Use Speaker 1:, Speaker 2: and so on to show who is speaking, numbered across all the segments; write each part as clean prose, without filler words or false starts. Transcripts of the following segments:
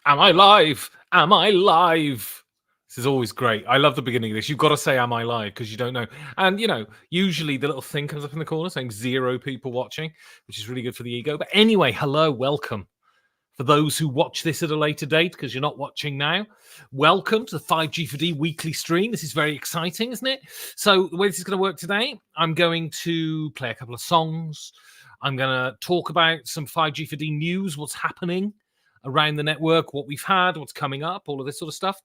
Speaker 1: Am I live? Am I live? This is always great. I love the beginning of this. You've got to say, am I live? Because you don't know. And, usually the little thing comes up in the corner saying 0 people watching, which is really good for the ego. But anyway, hello, welcome. For those who watch this at a later date, because you're not watching now, welcome to the 5G4D weekly stream. This is very exciting, isn't it? So the way this is going to work today, I'm going to play a couple of songs. I'm going to talk about some 5G4D news, what's happening around the network, what we've had, what's coming up, all of this sort of stuff.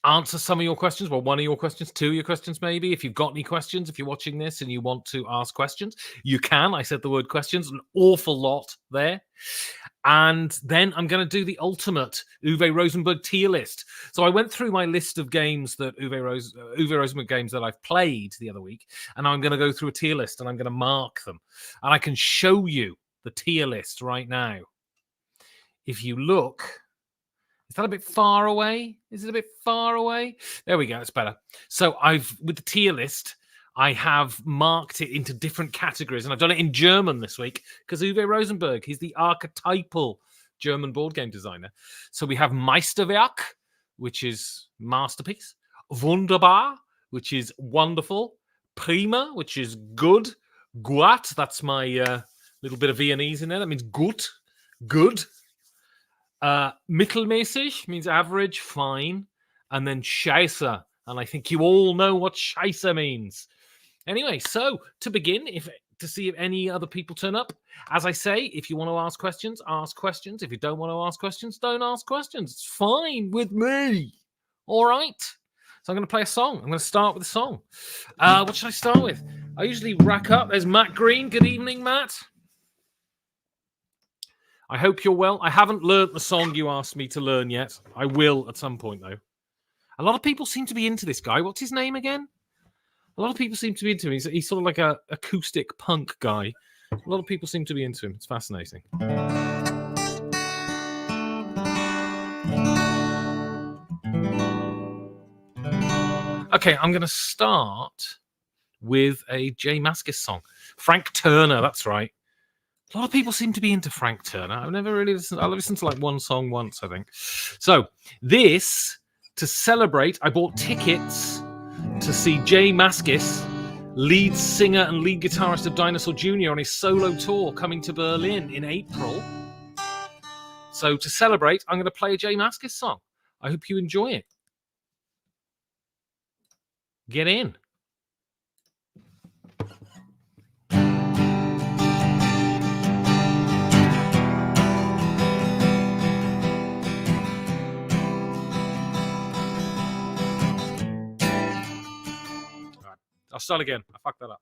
Speaker 1: Answer some of your questions, well, one of your questions, 2 of your questions maybe. If you've got any questions, if you're watching this and you want to ask questions, you can. I said the word questions, an awful lot there. And then I'm going to do the ultimate Uwe Rosenberg tier list. So I went through my list of games that Uwe Rosenberg games that I've played the other week, and I'm going to go through a tier list and I'm going to mark them. And I can show you the tier list right now. If you look, is that a bit far away? Is it a bit far away? There we go. It's better. So with the tier list, I have marked it into different categories, and I've done it in German this week because Uwe Rosenberg, he's the archetypal German board game designer. So we have Meisterwerk, which is masterpiece, Wunderbar, which is wonderful, Prima, which is good, Gut, that's my little bit of Viennese in there. That means gut, good. Mittelmäßig means average, fine. And then Scheiße. And I think you all know what Scheiße means. Anyway, so to begin, to see if any other people turn up, as I say, if you want to ask questions, ask questions. If you don't want to ask questions, don't ask questions. It's fine with me. All right. So I'm going to play a song. I'm going to start with a song. What should I start with? I usually rack up. There's Matt Green. Good evening, Matt. I hope you're well. I haven't learnt the song you asked me to learn yet. I will at some point, though. A lot of people seem to be into this guy. What's his name again? A lot of people seem to be into him. He's sort of like a acoustic punk guy. A lot of people seem to be into him. It's fascinating. Okay, I'm going to start with a Jay Mascis song. Frank Turner, that's right. A lot of people seem to be into Frank Turner. I've never really listened. I listened to like one song once, I think. So this, to celebrate, I bought tickets to see Jay Mascis, lead singer and lead guitarist of Dinosaur Jr. on his solo tour coming to Berlin in April. So to celebrate, I'm going to play a Jay Mascis song. I hope you enjoy it. Get in. I'll start again. I fucked that up.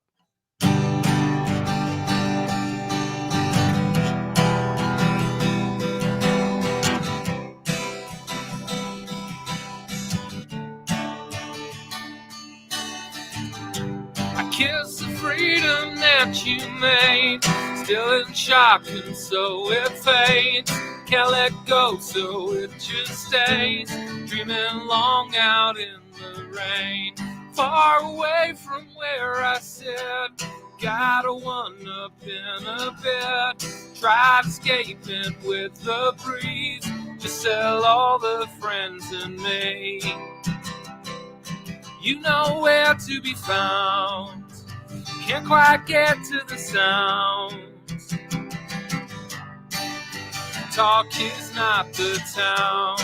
Speaker 1: I kiss the freedom that you made, still in shock and so it fades. Can't let go, so it just stays, dreaming long out in the rain. Far away from where I sit, got a one-up in a bit. Tried escaping with the breeze, just sell all the friends and me. You know where to be found, can't quite get to the sound. Talk is not the town.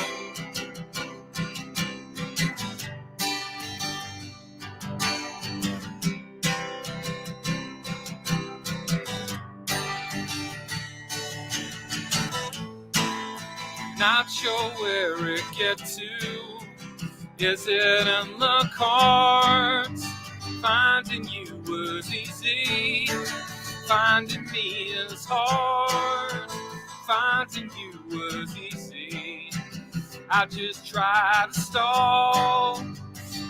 Speaker 1: Not sure where it gets to. Is it in the cards? Finding you was easy. Finding me is hard. Finding you was easy. I just try to stall.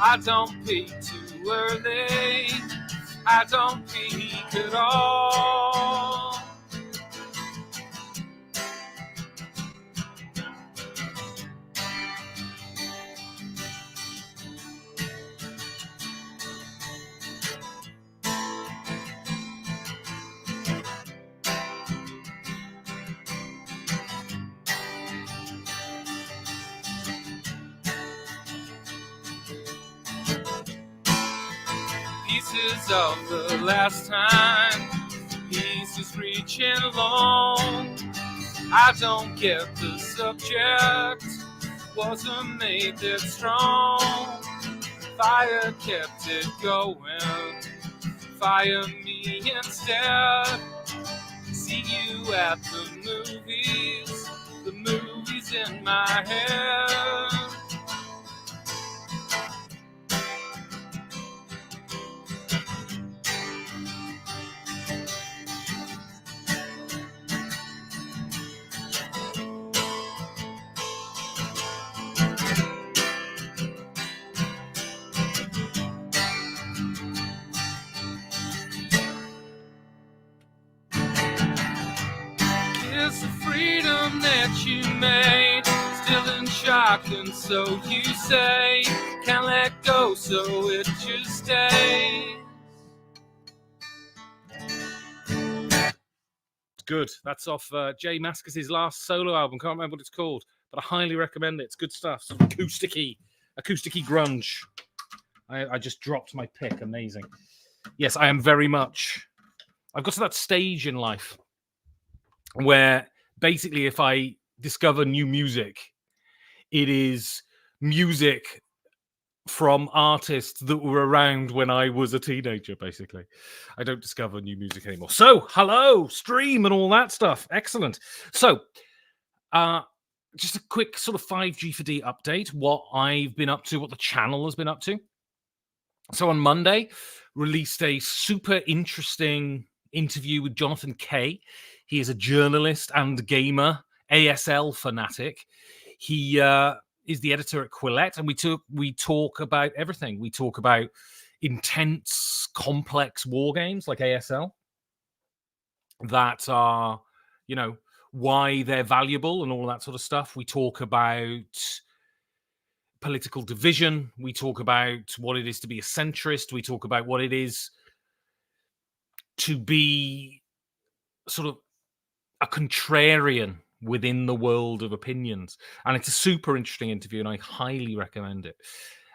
Speaker 1: I don't peak too early. I don't peak at all. pieces of the last time. He's just reaching along. I don't get the subject. Wasn't made that strong. Fire kept it going. Fire me instead. See you at the movies in my head. It's the freedom that you made, still in shock, and so you say, can't let go, so it just stays. Good. That's off Jay Mascis' last solo album. Can't remember what it's called, but I highly recommend it. It's good stuff. Sort of acousticy grunge. I just dropped my pick. Amazing. Yes, I am very much. I've got to that stage in life where basically if I discover new music, it is music from artists that were around when I was a teenager, basically. I don't discover new music anymore. So, hello, stream and all that stuff. Excellent. So, just a quick sort of 5G4D update, what I've been up to, what the channel has been up to. So on Monday, released a super interesting interview with Jonathan Kay. He is a journalist and gamer, ASL fanatic. He is the editor at Quillette, and we talk about everything. We talk about intense, complex war games like ASL that are, why they're valuable and all that sort of stuff. We talk about political division. We talk about what it is to be a centrist. We talk about what it is to be sort of a contrarian within the world of opinions. And it's a super interesting interview, and I highly recommend it.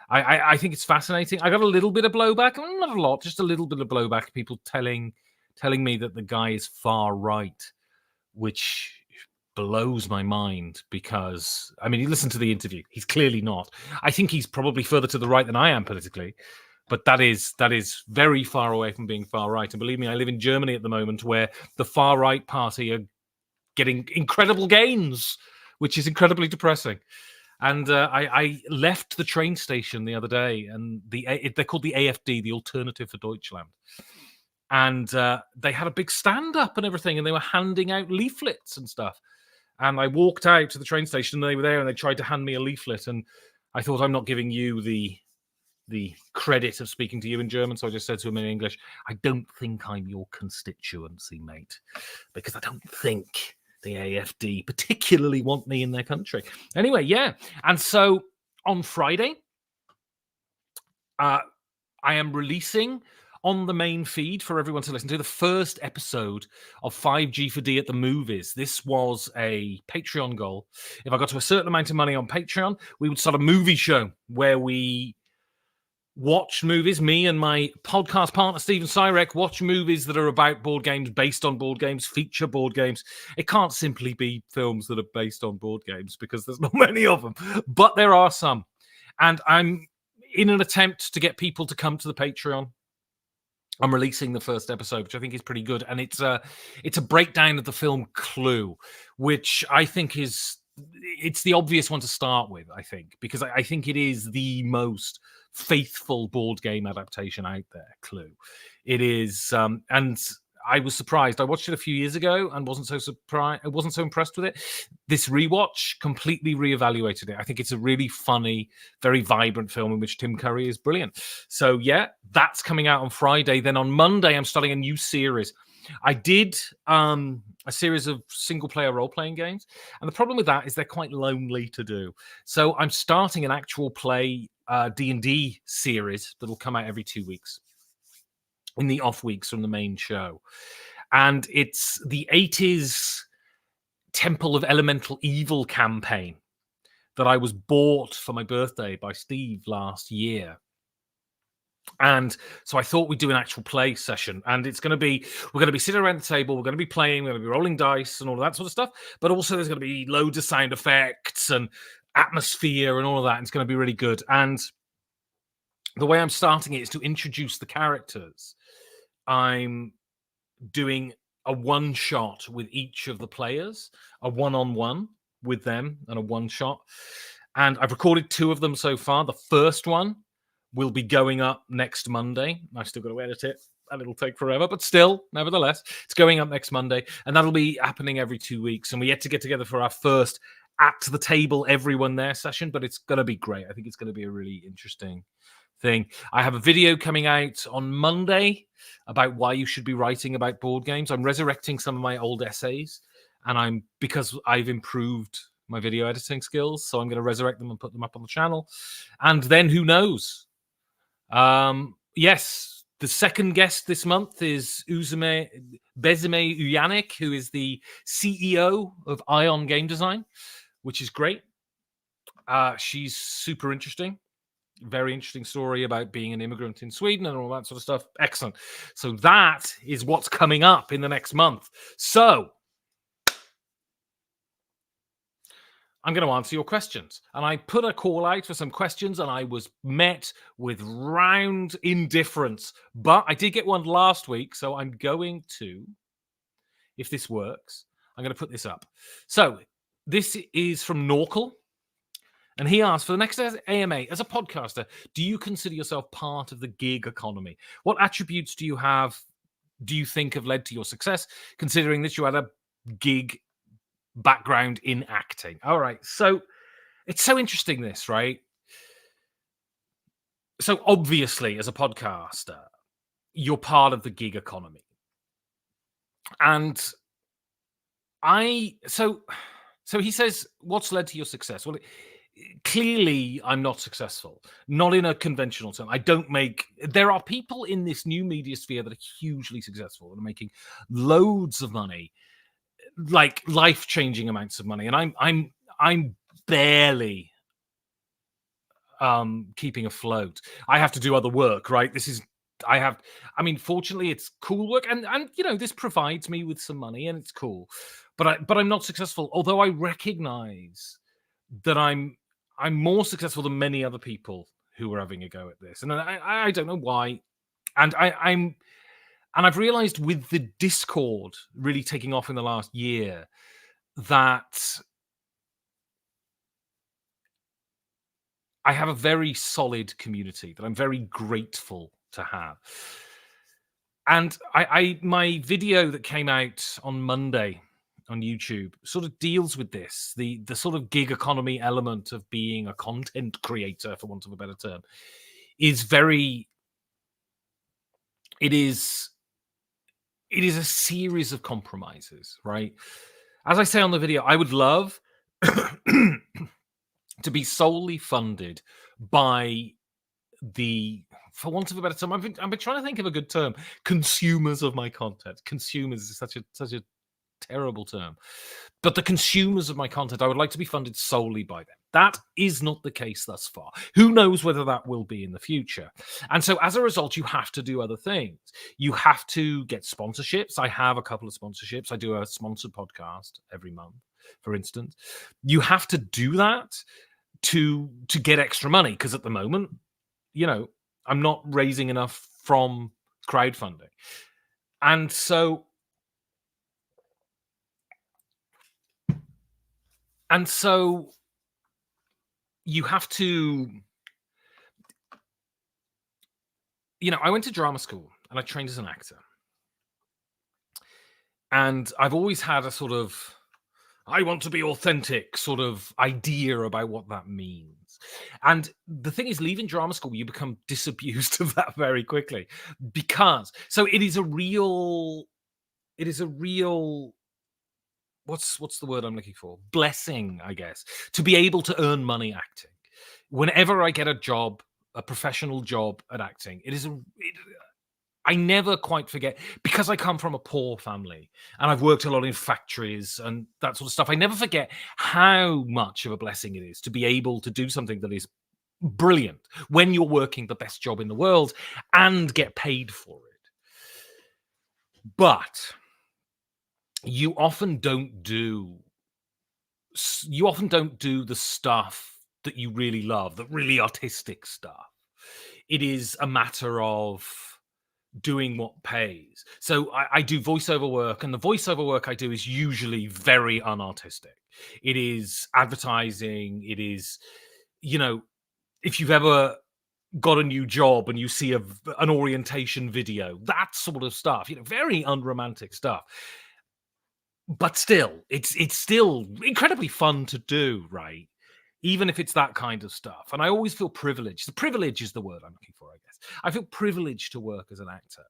Speaker 1: I think it's fascinating. I got a little bit of blowback, not a lot, just a little bit of blowback. People telling me that the guy is far right, which blows my mind because, you listen to the interview. He's clearly not. I think he's probably further to the right than I am politically, but that is very far away from being far right. And believe me, I live in Germany at the moment where the far right party are getting incredible gains, which is incredibly depressing. And I left the train station the other day, and they're called the AfD, the Alternative for Deutschland. And they had a big stand-up and everything, and they were handing out leaflets and stuff. And I walked out to the train station, and they were there, and they tried to hand me a leaflet. And I thought, I'm not giving you the credit of speaking to you in German. So I just said to him in English, I don't think I'm your constituency, mate, because I don't think the AfD particularly want me in their country. Anyway, yeah. And so on Friday, I am releasing on the main feed for everyone to listen to the first episode of 5G4D at the movies. This was a Patreon goal. If I got to a certain amount of money on Patreon, we would start a movie show where we watch movies. Me and my podcast partner, Stephen Syrek, watch movies that are about board games, based on board games, feature board games. It can't simply be films that are based on board games because there's not many of them, but there are some. And I'm in an attempt to get people to come to the Patreon. I'm releasing the first episode, which I think is pretty good. And it's a breakdown of the film Clue, which I think it's the obvious one to start with, I think, because I think it is the most faithful board game adaptation out there, Clue. It is, and I was surprised. I watched it a few years ago and wasn't so surprised. I wasn't so impressed with it. This rewatch completely reevaluated it. I think it's a really funny, very vibrant film in which Tim Curry is brilliant. So yeah, that's coming out on Friday. Then on Monday, I'm starting a new series. I did a series of single-player role-playing games, and the problem with that is they're quite lonely to do. So I'm starting an actual play D&D series that will come out every 2 weeks in the off weeks from the main show. And it's the 80s Temple of Elemental Evil campaign that I was bought for my birthday by Steve last year. And so I thought we'd do an actual play session, and it's going to be, we're going to be sitting around the table, we're going to be playing, we're going to be rolling dice and all of that sort of stuff. But also there's going to be loads of sound effects and atmosphere and all of that. And it's going to be really good. And the way I'm starting it is to introduce the characters. I'm doing a one shot with each of the players, a one-on-one with them, and a one shot. And I've recorded 2 of them so far. The first one will be going up next Monday. I've still got to edit it, and it'll take forever, but still, nevertheless, it's going up next Monday, and that'll be happening every 2 weeks. And we yet to get together for our first at the table, everyone there session, but it's going to be great. I think it's going to be a really interesting thing. I have a video coming out on Monday about why you should be writing about board games. I'm resurrecting some of my old essays, and because I've improved my video editing skills, so I'm going to resurrect them and put them up on the channel. And then who knows? Yes, the second guest this month is Bezime Uyanik, who is the CEO of Ion Game Design, which is great. She's super interesting. Very interesting story about being an immigrant in Sweden and all that sort of stuff. Excellent. So that is what's coming up in the next month. So I'm going to answer your questions. And I put a call out for some questions, and I was met with round indifference. But I did get one last week, so I'm going to, if this works, I'm going to put this up. So this is from Norkel. And he asked, for the next AMA, as a podcaster, do you consider yourself part of the gig economy? What attributes do you think have led to your success, considering that you had a gig background in acting? All right. So it's so interesting, this, right? So obviously, as a podcaster, you're part of the gig economy. And so he says, what's led to your success? Well, clearly I'm not successful, not in a conventional term. There are people in this new media sphere that are hugely successful and are making loads of money, like life-changing amounts of money. And I'm barely keeping afloat. I have to do other work, right? Fortunately it's cool work, and this provides me with some money, and it's cool. But I'm not successful, although I recognize that I'm more successful than many other people who are having a go at this. And I don't know why. And I've realized with the Discord really taking off in the last year that I have a very solid community that I'm very grateful to have. And my video that came out on Monday on YouTube sort of deals with this, the sort of gig economy element of being a content creator, for want of a better term, it is a series of compromises, right? As I say on the video, I would love to be solely funded by for want of a better term, I've been trying to think of a good term, consumers of my content. Consumers is such a terrible term. But the consumers of my content, I would like to be funded solely by them. That is not the case thus far. Who knows whether that will be in the future? And so as a result, you have to do other things. You have to get sponsorships. I have a couple of sponsorships. I do a sponsored podcast every month, for instance. You have to do that to get extra money, because at the moment, I'm not raising enough from crowdfunding. And so you have to, I went to drama school and I trained as an actor. And I've always had a sort of, I want to be authentic sort of idea about what that means. And the thing is, leaving drama school, you become disabused of that very quickly, because it is a real, what's the word I'm looking for? Blessing, I guess, to be able to earn money acting. Whenever I get a job, a professional job at acting, I never quite forget, because I come from a poor family and I've worked a lot in factories and that sort of stuff. I never forget how much of a blessing it is to be able to do something that is brilliant when you're working the best job in the world and get paid for it. But you often don't do the stuff that you really love, the really artistic stuff. It is a matter of doing what pays. So I do voiceover work, and the voiceover work I do is usually very unartistic. It is advertising. It is, if you've ever got a new job and you see an orientation video, that sort of stuff, very unromantic stuff. But still, it's still incredibly fun to do, right? Even if it's that kind of stuff. And I always feel privileged. The privilege is the word I'm looking for, I guess. I feel privileged to work as an actor.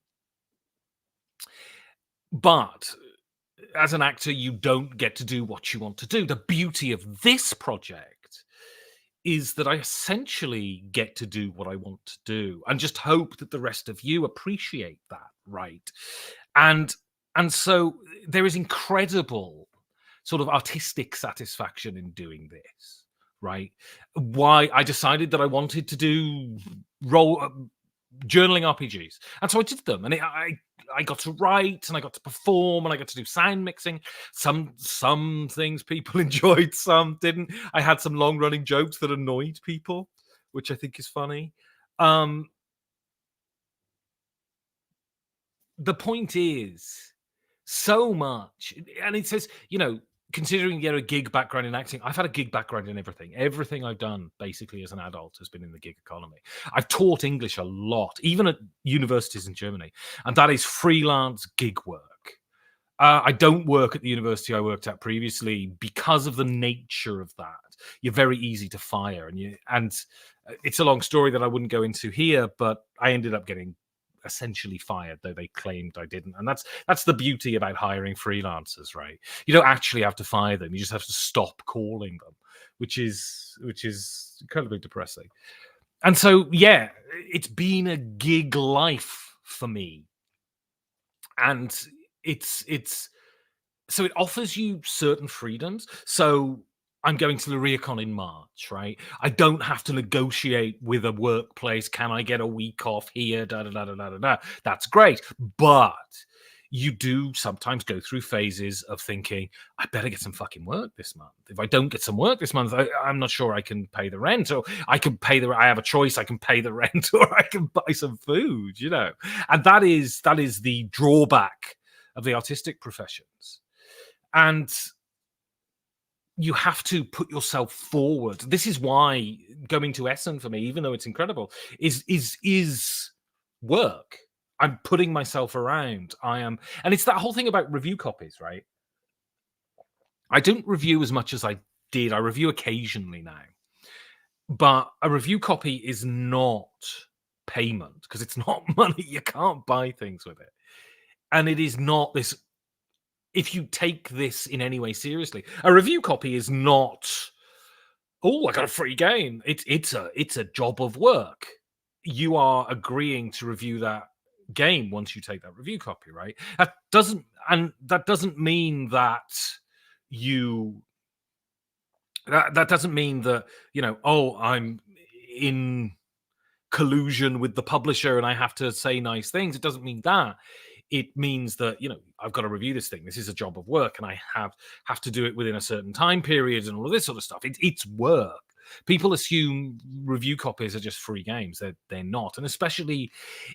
Speaker 1: But as an actor, you don't get to do what you want to do. The beauty of this project is that I essentially get to do what I want to do and just hope that the rest of you appreciate that, right? And so there is incredible sort of artistic satisfaction in doing this, right? Why I decided that I wanted to do journaling RPGs, and so I did them, and I got to write, and I got to perform, and I got to do sound mixing. Some things people enjoyed, some didn't. I had some long running jokes that annoyed people, which I think is funny. The point is, so much, and it says, considering you have a gig background in acting, I've had a gig background in everything. Everything I've done, basically, as an adult has been in the gig economy. I've taught English a lot, even at universities in Germany, and that is freelance gig work. I don't work at the university I worked at previously because of the nature of that. You're very easy to fire, and it's a long story that I wouldn't go into here, but I ended up getting essentially fired, though they claimed I didn't. And that's the beauty about hiring freelancers, right? You don't actually have to fire them. You just have to stop calling them, which is incredibly depressing. And so, yeah, it's been a gig life for me. And so it offers you certain freedoms. So I'm going to the Recon in March, right? I don't have to negotiate with a workplace. Can I get a week off here? Da, da, da, da, da, da. That's great. But you do sometimes go through phases of thinking, I better get some fucking work this month. If I don't get some work this month, I'm not sure I can pay the rent, or I have a choice. I can pay the rent, or I can buy some food, And that is the drawback of the artistic professions. And you have to put yourself forward. This is why going to Essen for me, even though it's incredible, is work. I'm putting myself around. And it's that whole thing about review copies, right? I don't review as much as I did. I review occasionally now. But a review copy is not payment because it's not money. You can't buy things with it. And it is not this. If you take this in any way seriously, a review copy is not, oh, I got a free game. It's a job of work. You are agreeing to review that game once you take that review copy, right? That doesn't mean that that doesn't mean that, I'm in collusion with the publisher and I have to say nice things. It doesn't mean that. It means that, I've got to review this thing. This is a job of work, and I have to do it within a certain time period and all of this sort of stuff. It's work. People assume review copies are just free games. They're not. And especially,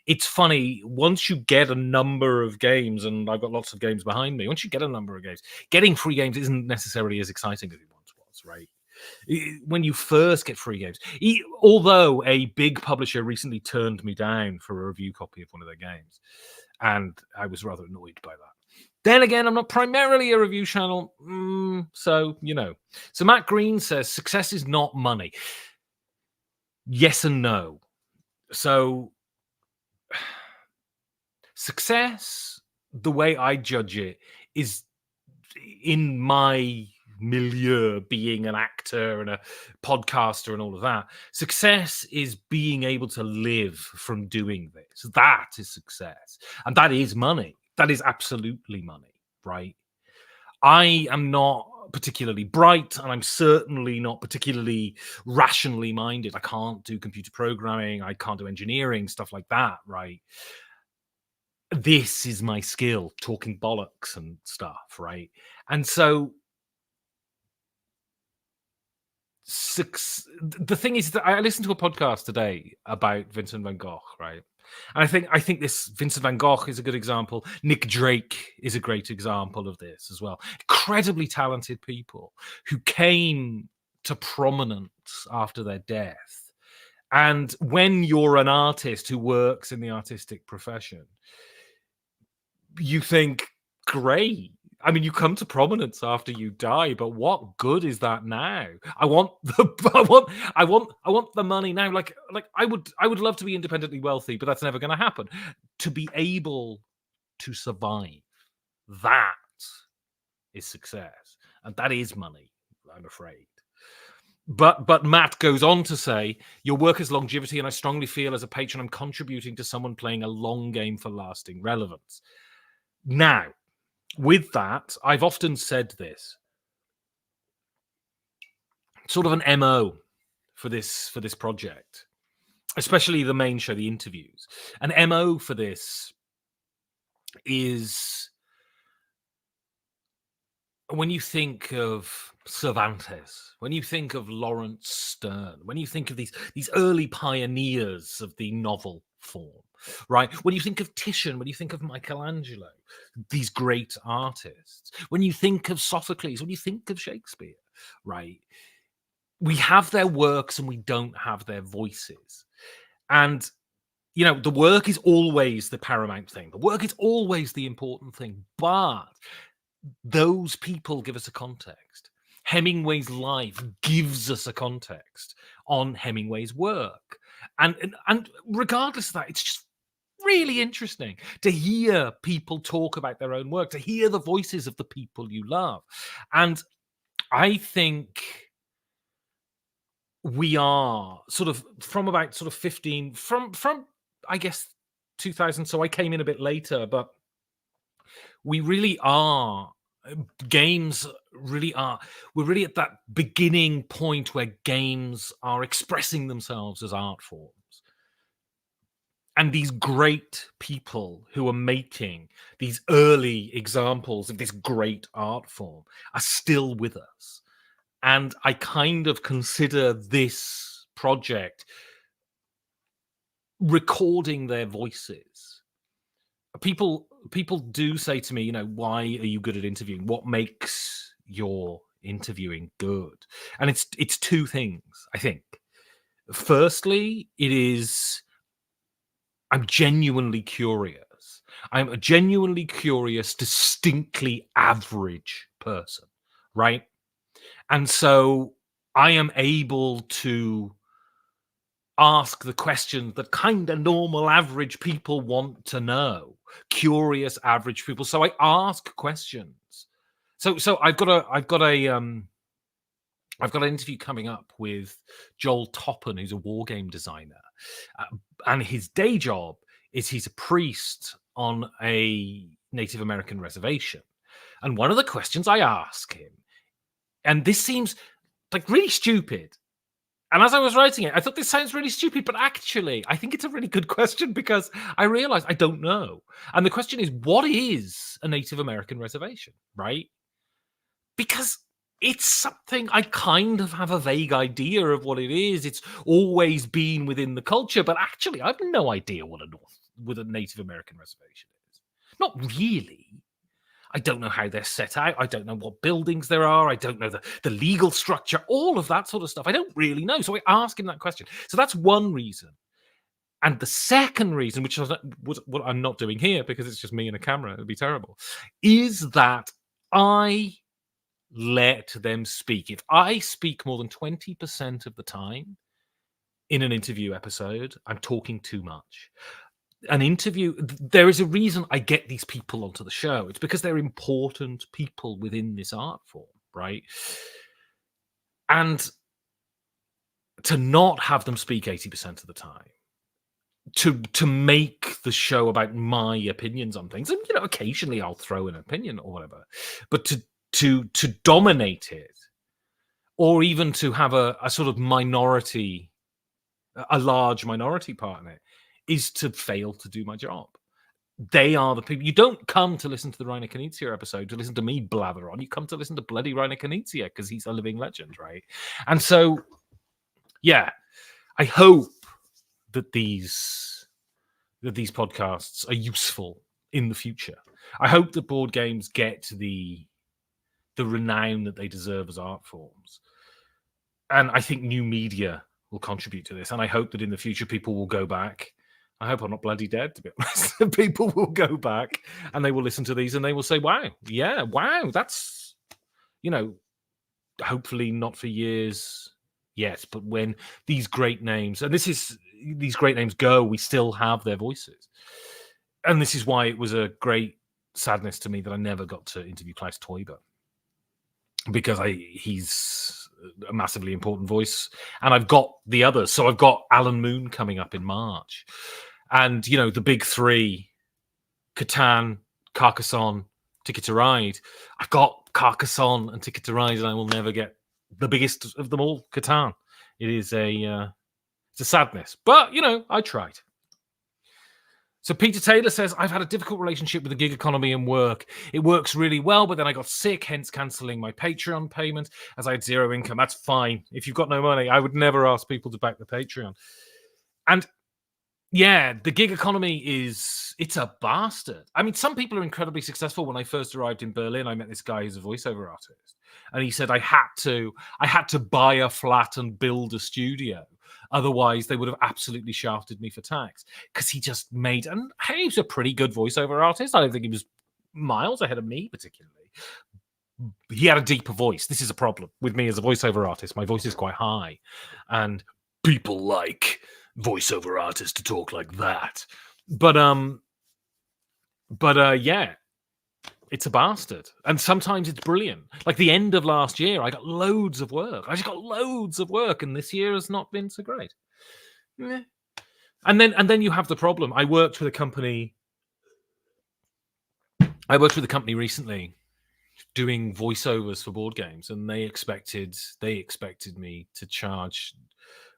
Speaker 1: it's funny, once you get a number of games, and I've got lots of games behind me, once you get a number of games, getting free games isn't necessarily as exciting as it once was, right? When you first get free games, although a big publisher recently turned me down for a review copy of one of their games, and I was rather annoyed by that. Then again, I'm not primarily a review channel, so, So Matt Green says, success is not money. Yes and no. So success, the way I judge it, is in my milieu, being an actor and a podcaster and all of that. Success is being able to live from doing this. That is success. And that is money. That is absolutely money, right? I am not not particularly bright, and I'm certainly not particularly rationally minded. I can't do computer programming, I can't do engineering, stuff like that, right? This is my skill, talking bollocks and stuff, right? And so the thing is that I listened to a podcast today about Vincent van Gogh, right? And I think this Vincent van Gogh is a good example. Nick Drake is a great example of this as well. Incredibly talented people who came to prominence after their death. And when you're an artist who works in the artistic profession, you think, great. I mean, you come to prominence after you die, but what good is that now? I want I want the money now. Like I would love to be independently wealthy, but that's never going to happen. To be able to survive, that is success, and that is money, I'm afraid. But Matt goes on to say, your work has longevity, and I strongly feel as a patron I'm contributing to someone playing a long game for lasting relevance. Now, with that, I've often said this, sort of an MO for this project, especially the main show, the interviews. An MO for this is when you think of Cervantes, when you think of Lawrence Stern, when you think of these early pioneers of the novel form, right? When you think of Titian, when you think of Michelangelo, these great artists, when you think of Sophocles, when you think of Shakespeare, right? We have their works and we don't have their voices. And, you know, the work is always the paramount thing. The work is always the important thing. But those people give us a context. Hemingway's life gives us a context on Hemingway's work. And regardless of that, it's just really interesting to hear people talk about their own work, to hear the voices of the people you love. And I think we are sort of from about sort of 15, from I guess 2000. So I came in a bit later, but we really are, games really are, we're really at that beginning point where games are expressing themselves as art forms. And these great people who are making these early examples of this great art form are still with us. And I kind of consider this project recording their voices. People do say to me, you know, why are you good at interviewing? What makes your interviewing good? And it's two things, I think. Firstly, it is I'm genuinely curious. I'm a genuinely curious, distinctly average person, right? And so I am able to ask the questions that kind of normal average people want to know. Curious average people. So I ask questions. So I've got an interview coming up with Joel Toppen, who's a war game designer, and his day job is he's a priest on a Native American reservation. And one of the questions I ask him, and this seems like really stupid, and as I was writing it, I thought this sounds really stupid, but actually, I think it's a really good question because I realized I don't know. And the question is, what is a Native American reservation, right? Because it's something I kind of have a vague idea of what it is. It's always been within the culture, but actually, I have no idea what a Native American reservation is. Not really. I don't know how they're set out. I don't know what buildings there are. I don't know the legal structure, all of that sort of stuff. I don't really know. So I ask him that question. So that's one reason. And the second reason, which is what I'm not doing here because it's just me and a camera, it'd be terrible, is that I let them speak. If I speak more than 20% of the time in an interview episode, I'm talking too much. An interview, there is a reason I get these people onto the show. It's because they're important people within this art form, right? And to not have them speak 80% of the time, to make the show about my opinions on things, and you know, occasionally I'll throw in an opinion or whatever, but to dominate it, or even to have a sort of minority, a large minority part in it, is to fail to do my job. They are the people. You don't come to listen to the Reiner Knizia episode to listen to me blather on. You come to listen to bloody Reiner Knizia because he's a living legend, right? And so, yeah, I hope that these podcasts are useful in the future. I hope that board games get the renown that they deserve as art forms. And I think new media will contribute to this. And I hope that in the future people will go back. I hope I'm not bloody dead, to be honest. People will go back and they will listen to these and they will say, wow, that's, hopefully not for years yet, but when these great names, and these great names go, we still have their voices. And this is why it was a great sadness to me that I never got to interview Klaus Teuber, because he's a massively important voice. And I've got the others. So I've got Alan Moon coming up in March. And, the big three, Catan, Carcassonne, Ticket to Ride. I've got Carcassonne and Ticket to Ride, and I will never get the biggest of them all, Catan. It is it's a sadness. But, I tried. So Peter Taylor says, I've had a difficult relationship with the gig economy and work. It works really well, but then I got sick, hence cancelling my Patreon payment as I had zero income. That's fine. If you've got no money, I would never ask people to back the Patreon. And yeah, the gig economy it's a bastard. I mean, some people are incredibly successful. When I first arrived in Berlin, I met this guy who's a voiceover artist. And he said, I had to buy a flat and build a studio. Otherwise, they would have absolutely shafted me for tax, because he just made, and hey, he's a pretty good voiceover artist. I don't think he was miles ahead of me, particularly. He had a deeper voice. This is a problem with me as a voiceover artist. My voice is quite high, and people like voiceover artists to talk like that. But yeah, it's a bastard. And sometimes it's brilliant. Like the end of last year, I got loads of work. I just got loads of work, and this year has not been so great. Yeah. And then you have the problem. I worked with a company recently doing voiceovers for board games, and they expected me to charge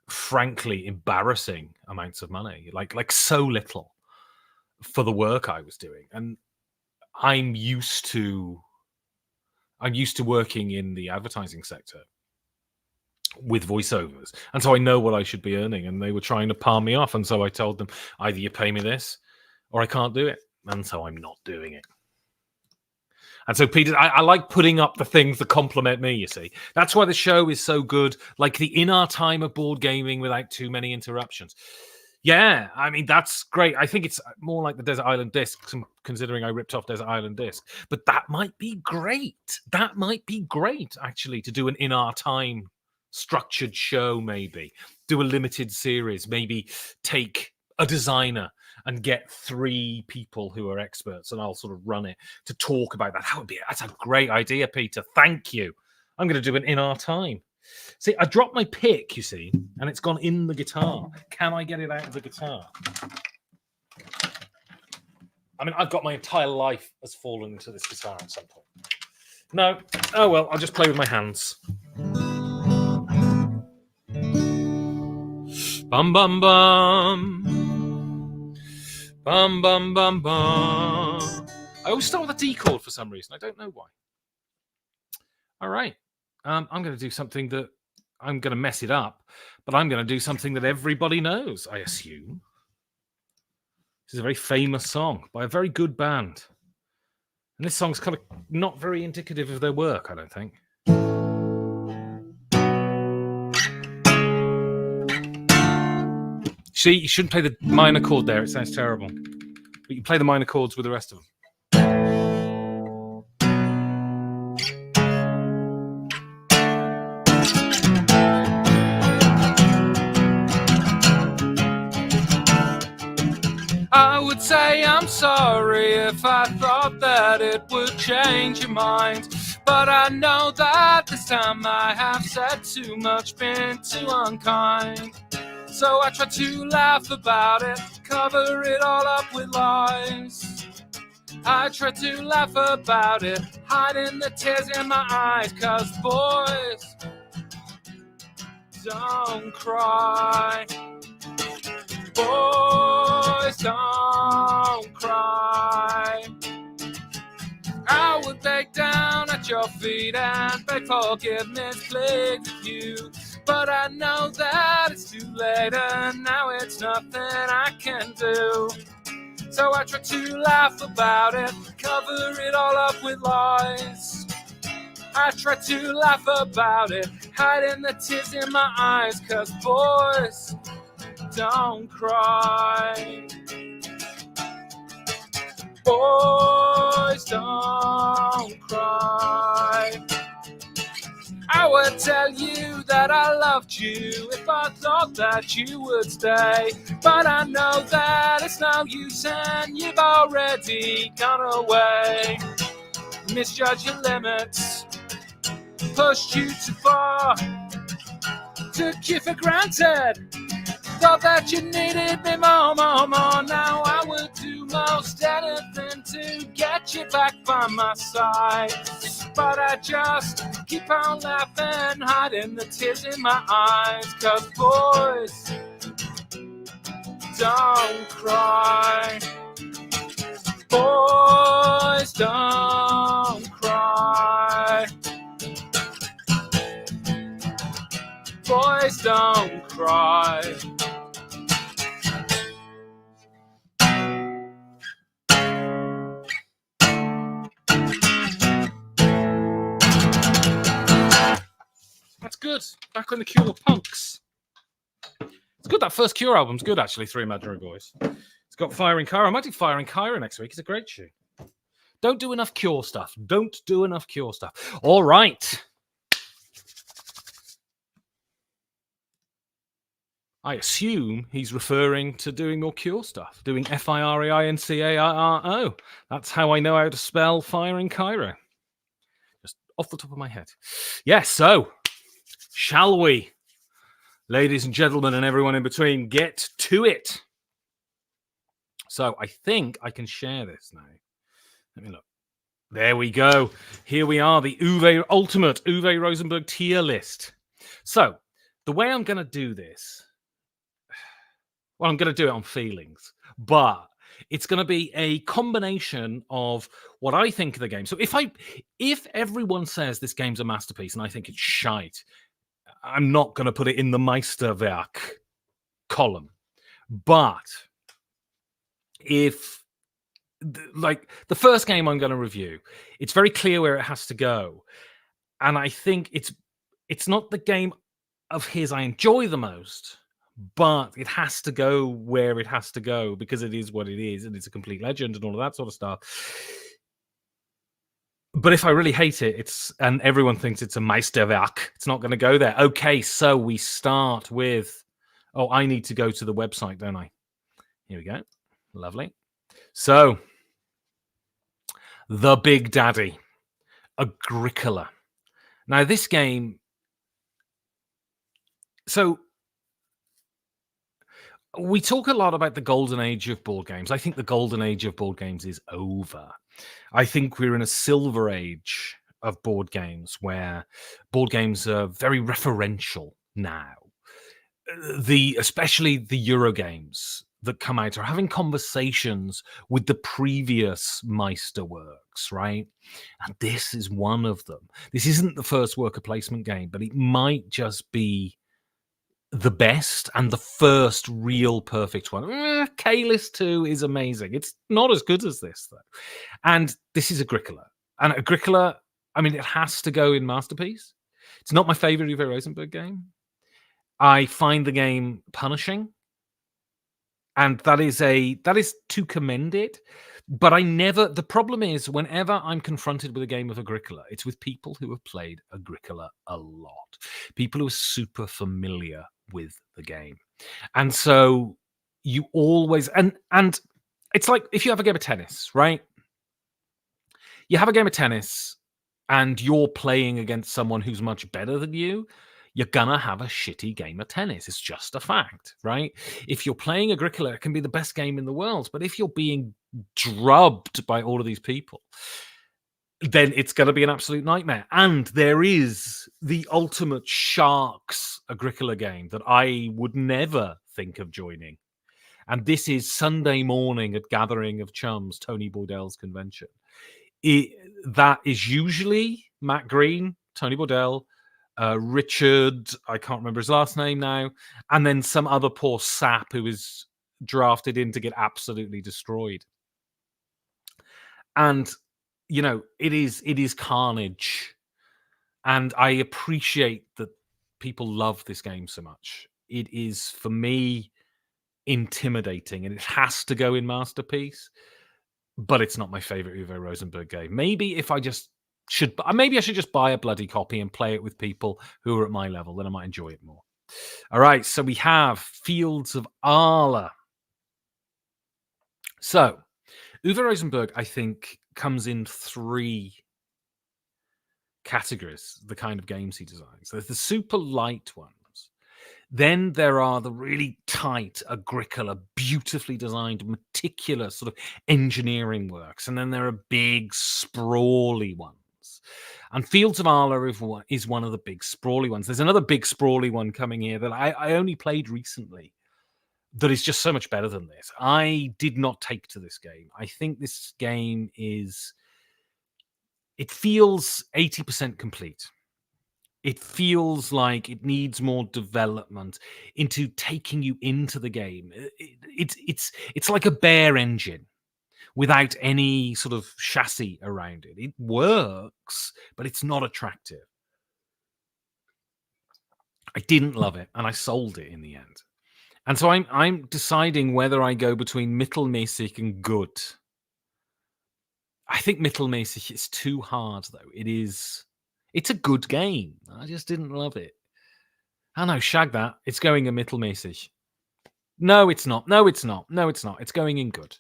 Speaker 1: frankly embarrassing amounts of money, like so little for the work I was doing. And I'm used to working in the advertising sector with voiceovers, and so I know what I should be earning, and they were trying to palm me off. And so I told them, either you pay me this or I can't do it. And so I'm not doing it. And so, Peter, I like putting up the things that compliment me, you see. That's why the show is so good, like the In Our Time of board gaming without too many interruptions. Yeah, I mean, that's great. I think it's more like the Desert Island Disc, considering I ripped off Desert Island Disc. But that might be great. That might be great, actually, to do an In Our Time structured show, maybe. Do a limited series, maybe take a designer and get 3 people who are experts, and I'll sort of run it to talk about that. That's a great idea, Peter. Thank you. I'm going to do an In Our Time. See, I dropped my pick, you see, and it's gone in the guitar. Can I get it out of the guitar? I mean, I've got my entire life has fallen into this guitar at some point. No. Oh, well, I'll just play with my hands. Bum, bum, bum. Bum, bum, bum, bum. I always start with a D chord for some reason. I don't know why. All right. I'm going to do something that I'm going to mess it up, but I'm going to do something that everybody knows, I assume. This is a very famous song by a very good band. And this song's kind of not very indicative of their work, I don't think. See, you shouldn't play the minor chord there. It sounds terrible. But you play the minor chords with the rest of them. I would say I'm sorry if I thought that it would change your mind. But I know that this time I have said too much, been too unkind. So I try to laugh about it, cover it all up with lies. I try to laugh about it, hiding the tears in my eyes, 'cause boys don't cry. Boys don't cry. I would beg down at your feet and beg forgiveness, plead with you. But I know that it's too late and now it's nothing I can do. So I try to laugh about it, cover it all up with lies. I try to laugh about it, hiding the tears in my eyes, 'cause boys don't cry. Boys don't cry. I would tell you that I loved you if I thought that you would stay. But I know that it's no use and you've already gone away. Misjudged your limits, pushed you too far, took you for granted. Thought that you needed me more. Now I would do most anything to get you back by my side. But I just keep on laughing, hiding the tears in my eyes, 'cause boys don't cry. Boys don't cry. Boys don't cry. That's good. Back on the Cure punks. It's good. That first Cure album's good, actually. Three Imaginary Boys. It's got Firing Kyra. I might do Firing Kyra next week. It's a great tune. Don't do enough Cure stuff. Don't do enough Cure stuff. All right. I assume he's referring to doing more Cure stuff. Doing F-I-R-E-I-N-C-A-R-R-O. That's how I know how to spell Firing Kyra. Just off the top of my head. Yes, so shall we, ladies and gentlemen and everyone in between, get to it? So I think I can share this now. Let me look. There we go. Here we are, the ultimate Uwe Rosenberg tier list. So the way I'm going to do this, well, I'm going to do it on feelings, but it's going to be a combination of what I think of the game. So if everyone says this game's a masterpiece and I think it's shite, I'm not going to put it in the Meisterwerk column. But if, like, the first game I'm going to review, it's very clear where it has to go. And I think it's not the game of his I enjoy the most, but it has to go where it has to go because it is what it is and it's a complete legend and all of that sort of stuff. But if I really hate it, and everyone thinks it's a Meisterwerk, it's not going to go there. Okay, so we start with, I need to go to the website, don't I? Here we go. Lovely. So, the Big Daddy, Agricola. Now, this game, so we talk a lot about the golden age of board games. I think the golden age of board games is over. I think we're in a silver age of board games where board games are very referential now. Especially the Euro games that come out are having conversations with the previous Meisterworks, right? And this is one of them. This isn't the first worker placement game, but it might just be the best and the first real perfect one. Kalis 2 is amazing. It's not as good as this, though. And this is Agricola. And Agricola, I mean, it has to go in Masterpiece. It's not my favorite Uwe Rosenberg game. I find the game punishing. And that is to commend it. But the problem is, whenever I'm confronted with a game of Agricola, it's with people who have played Agricola a lot. People who are super familiar with the game. And so you always, and it's like if you have a game of tennis, right? You have a game of tennis and you're playing against someone who's much better than you. you're gonna have a shitty game of tennis. It's just a fact, right? If you're playing Agricola, it can be the best game in the world, but if you're being drubbed by all of these people, then it's going to be an absolute nightmare. And there is the ultimate Sharks Agricola game that I would never think of joining. And this is Sunday morning at Gathering of Chums, Tony Bordel's convention. That is usually Matt Green, Tony Bordell, Richard, I can't remember his last name now, and then some other poor sap who is drafted in to get absolutely destroyed. And it is carnage, and I appreciate that people love this game so much. It is, for me, intimidating, and it has to go in Masterpiece, but it's not my favorite Uwe Rosenberg game. Maybe I should just buy a bloody copy and play it with people who are at my level, then I might enjoy it more. All right, so we have Fields of Arla. So, Uwe Rosenberg, I think, comes in 3 categories, the kind of games he designs. There's the super light ones. Then there are the really tight Agricola, beautifully designed, meticulous sort of engineering works. And then there are big, sprawly ones. And Fields of Arla is one of the big, sprawly ones. There's another big, sprawly one coming here that I only played recently that is just so much better than this. I did not take to this game. I think this game it feels 80% complete. It feels like it needs more development into taking you into the game. It's like a bare engine without any sort of chassis around it. It works, but it's not attractive. I didn't love it, and I sold it in the end. And so I'm deciding whether I go between mittelmäßig and good. I think mittelmäßig is too hard, though. It's a good game. I just didn't love it. Oh no, shag that. It's going in mittelmäßig. No, it's not. No, it's not. No, it's not. It's going in good.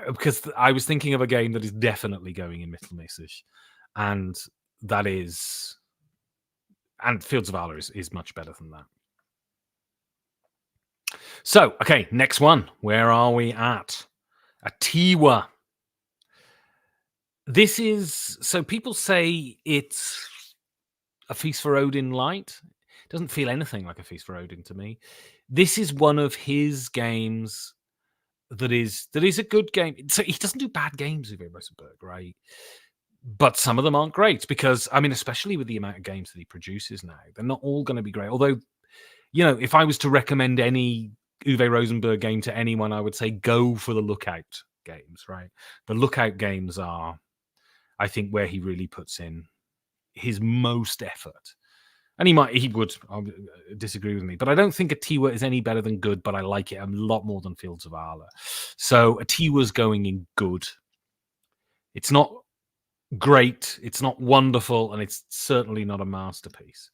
Speaker 1: Because I was thinking of a game that is definitely going in mittelmäßig, and Fields of Arla is much better than that. So, okay, next one. Where are we at? A Tiwa. This is, so people say it's a Feast for Odin light. It doesn't feel anything like a Feast for Odin to me. This is one of his games that is a good game. So he doesn't do bad games, Uwe Rosenberg, right? But some of them aren't great because, I mean, especially with the amount of games that he produces now, they're not all going to be great. Although, if I was to recommend any Uwe Rosenberg game to anyone, I would say go for the Lookout games, right? The Lookout games are, I think, where he really puts in his most effort. And he would disagree with me, but I don't think a Tiwa is any better than good, but I like it a lot more than Fields of Arla. So a Tiwa's going in good. It's not great, it's not wonderful, and it's certainly not a masterpiece.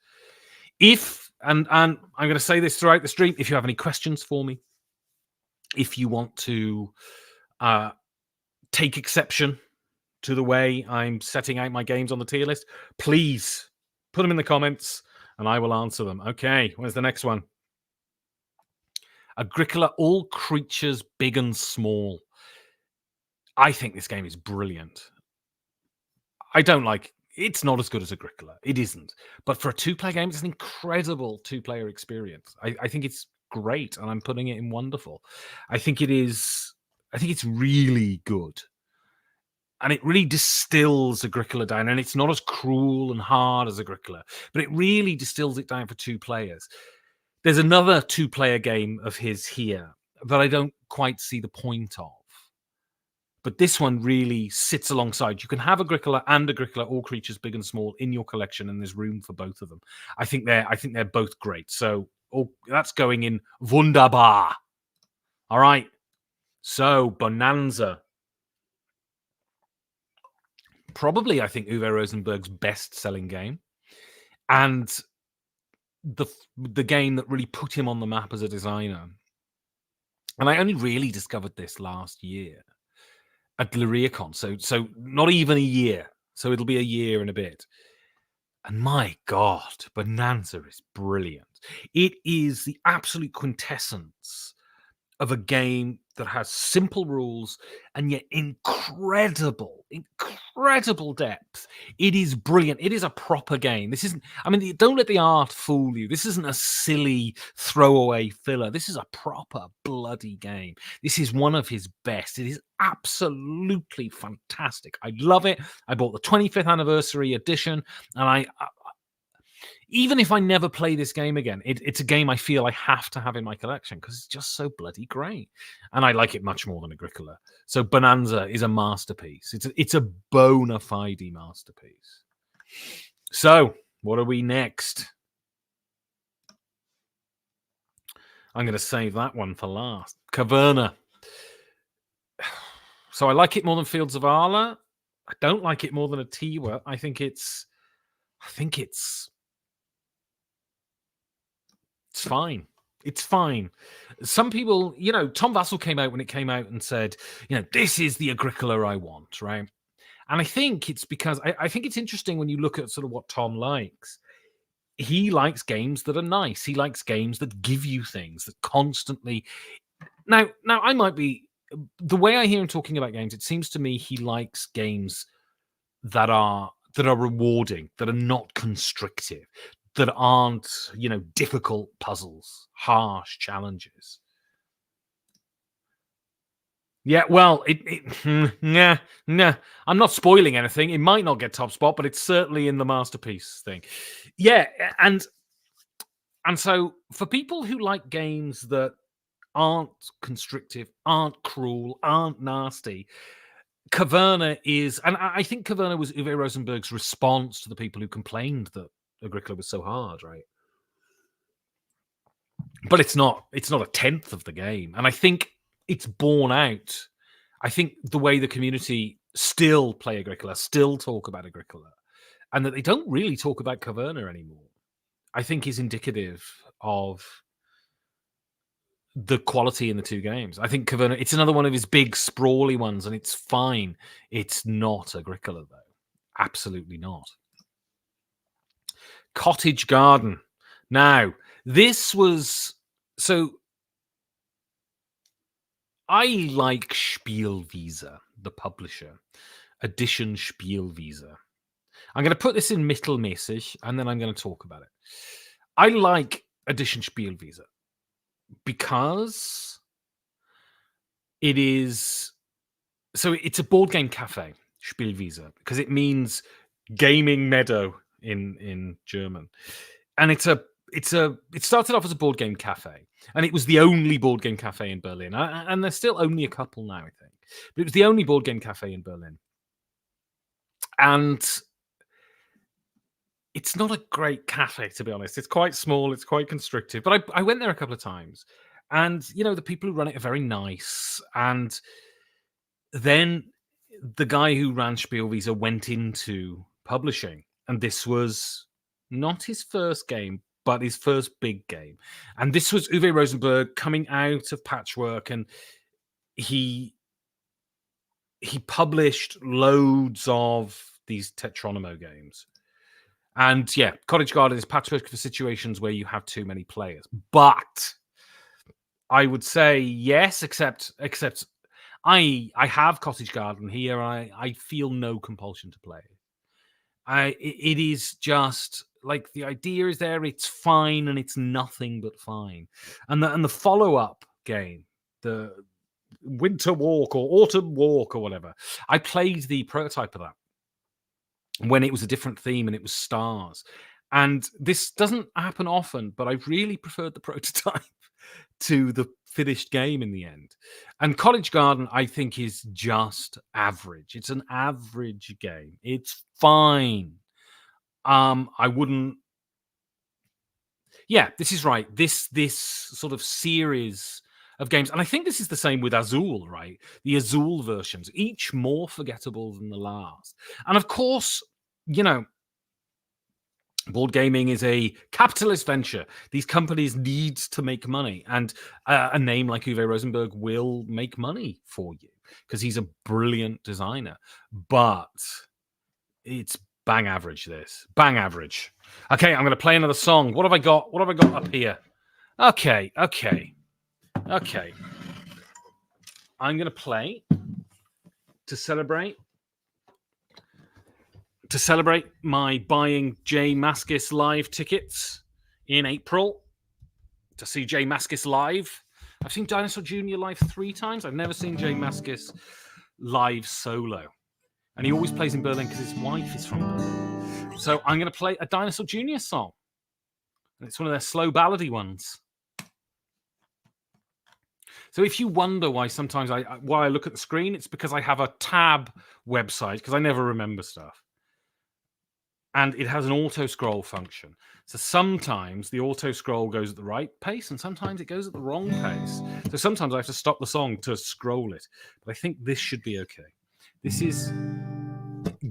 Speaker 1: And I'm going to say this throughout the stream, if you have any questions for me, if you want to take exception to the way I'm setting out my games on the tier list, please put them in the comments and I will answer them. Okay, where's the next one? Agricola, all creatures big and small. I think this game is brilliant. It's not as good as Agricola. It isn't. But for a 2-player game, it's an incredible 2-player experience. I think it's great, and I'm putting it in wonderful. I think it's really good. And it really distills Agricola down, and it's not as cruel and hard as Agricola, but it really distills it down for 2 players. There's another 2-player game of his here that I don't quite see the point of. But this one really sits alongside. You can have Agricola and Agricola, all creatures big and small, in your collection, and there's room for both of them. I think they're both great. So that's going in wunderbar. All right. So Bonanza. Probably, I think, Uwe Rosenberg's best-selling game, and the game that really put him on the map as a designer. And I only really discovered this last year at Luriacon, so not even a year. So it'll be a year and a bit. And my God, Bonanza is brilliant. It is the absolute quintessence of a game that has simple rules and yet incredible depth. It is brilliant. It is a proper game. This isn't, I mean, don't let the art fool you. This isn't a silly throwaway filler. This is a proper bloody game. This is one of his best. It is absolutely fantastic. I love it. I bought the 25th anniversary edition, and even if I never play this game again, it's a game I feel I have to have in my collection because it's just so bloody great. And I like it much more than Agricola. So Bonanza is a masterpiece. It's a bona fide masterpiece. So what are we next? I'm going to save that one for last. Caverna. So I like it more than Fields of Arla. I don't like it more than Atiwa. I think it's fine. It's fine. Some people, Tom Vassell came out when it came out and said, this is the Agricola I want, right? And I think it's because I think it's interesting when you look at sort of what Tom likes. He likes games that are nice. He likes games that give you things that constantly. Now I might be, the way I hear him talking about games, it seems to me he likes games that are rewarding, that are not constrictive, that aren't, difficult puzzles, harsh challenges. Yeah, well, nah. I'm not spoiling anything. It might not get top spot, but it's certainly in the masterpiece thing. Yeah, and so for people who like games that aren't constrictive, aren't cruel, aren't nasty, Caverna is, and I think Caverna was Uwe Rosenberg's response to the people who complained that Agricola was so hard, right? But it's not a tenth of the game. And I think it's borne out. I think the way the community still play Agricola, still talk about Agricola, and that they don't really talk about Caverna anymore, I think is indicative of the quality in the two games. I think Caverna, it's another one of his big sprawly ones, and it's fine. It's not Agricola, though. Absolutely not. Cottage Garden. Now, this was, so I like Spielwiese, the publisher. Edition Spielwiese. I'm going to put this in mittelmäßig, and then I'm going to talk about it. I like Edition Spielwiese because it is, so it's a board game cafe, Spielwiese, because it means gaming meadow in German. And it started off as a board game cafe, and it was the only board game cafe in Berlin. And there's still only a couple now, I think. But it was the only board game cafe in Berlin. And it's not a great cafe, to be honest. It's quite small. It's quite constrictive. But I went there a couple of times. And, the people who run it are very nice. And then the guy who ran Spielwiese went into publishing. And this was not his first game, but his first big game. And this was Uwe Rosenberg coming out of Patchwork. And he published loads of these Tetronimo games. And yeah, Cottage Garden is Patchwork for situations where you have too many players. But I would say yes, except I have Cottage Garden here. I feel no compulsion to play it. It is just like the idea is there. It's fine, and it's nothing but fine. And the follow-up game, the Winter Walk or Autumn Walk or whatever, I played the prototype of that when it was a different theme and it was stars. And this doesn't happen often, but I really preferred the prototype to the finished game in the end. And Cottage Garden, I think, is just average. It's an average game. It's fine. I wouldn't. Yeah, this is right. This sort of series of games, and I think this is the same with Azul, right? The Azul versions, each more forgettable than the last. And of course, board gaming is a capitalist venture. These companies need to make money, and a name like Uwe Rosenberg will make money for you because he's a brilliant designer. But it's Bang average, this. Bang average. Okay, I'm going to play another song. What have I got? What have I got up here? Okay. I'm going to play to celebrate my buying Jay Mascis live tickets in April to see Jay Mascis live. I've seen Dinosaur Jr. live 3 times. I've never seen Jay Mascis live solo. And he always plays in Berlin because his wife is from Berlin. So I'm going to play a Dinosaur Jr. song. And it's one of their slow ballady ones. So if you wonder why sometimes I look at the screen, it's because I have a tab website because I never remember stuff. And it has an auto scroll function. So sometimes the auto scroll goes at the right pace and sometimes it goes at the wrong pace. So sometimes I have to stop the song to scroll it. But I think this should be okay. This is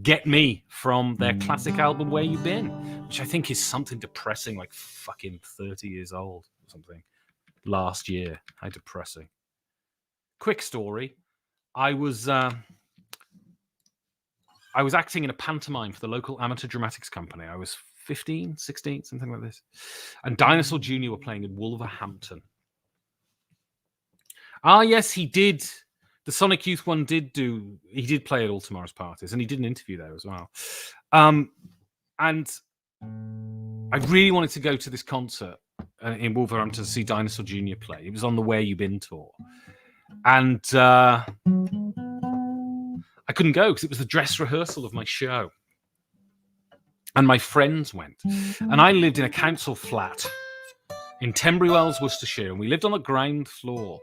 Speaker 1: Get Me from their classic album Where You Been, which I think is something depressing, like fucking 30 years old or something. Last year. How depressing. Quick story. I was acting in a pantomime for the local amateur dramatics company. I was 15, 16, something like this. And Dinosaur Jr. were playing in Wolverhampton. Ah, yes, he did. The Sonic Youth one he did play at All Tomorrow's Parties, and he did an interview there as well. And I really wanted to go to this concert in Wolverhampton to see Dinosaur Jr. play. It was on the Where You Been tour. And I couldn't go because it was the dress rehearsal of my show. And my friends went. And I lived in a council flat in Tenbury Wells, Worcestershire, and we lived on the ground floor.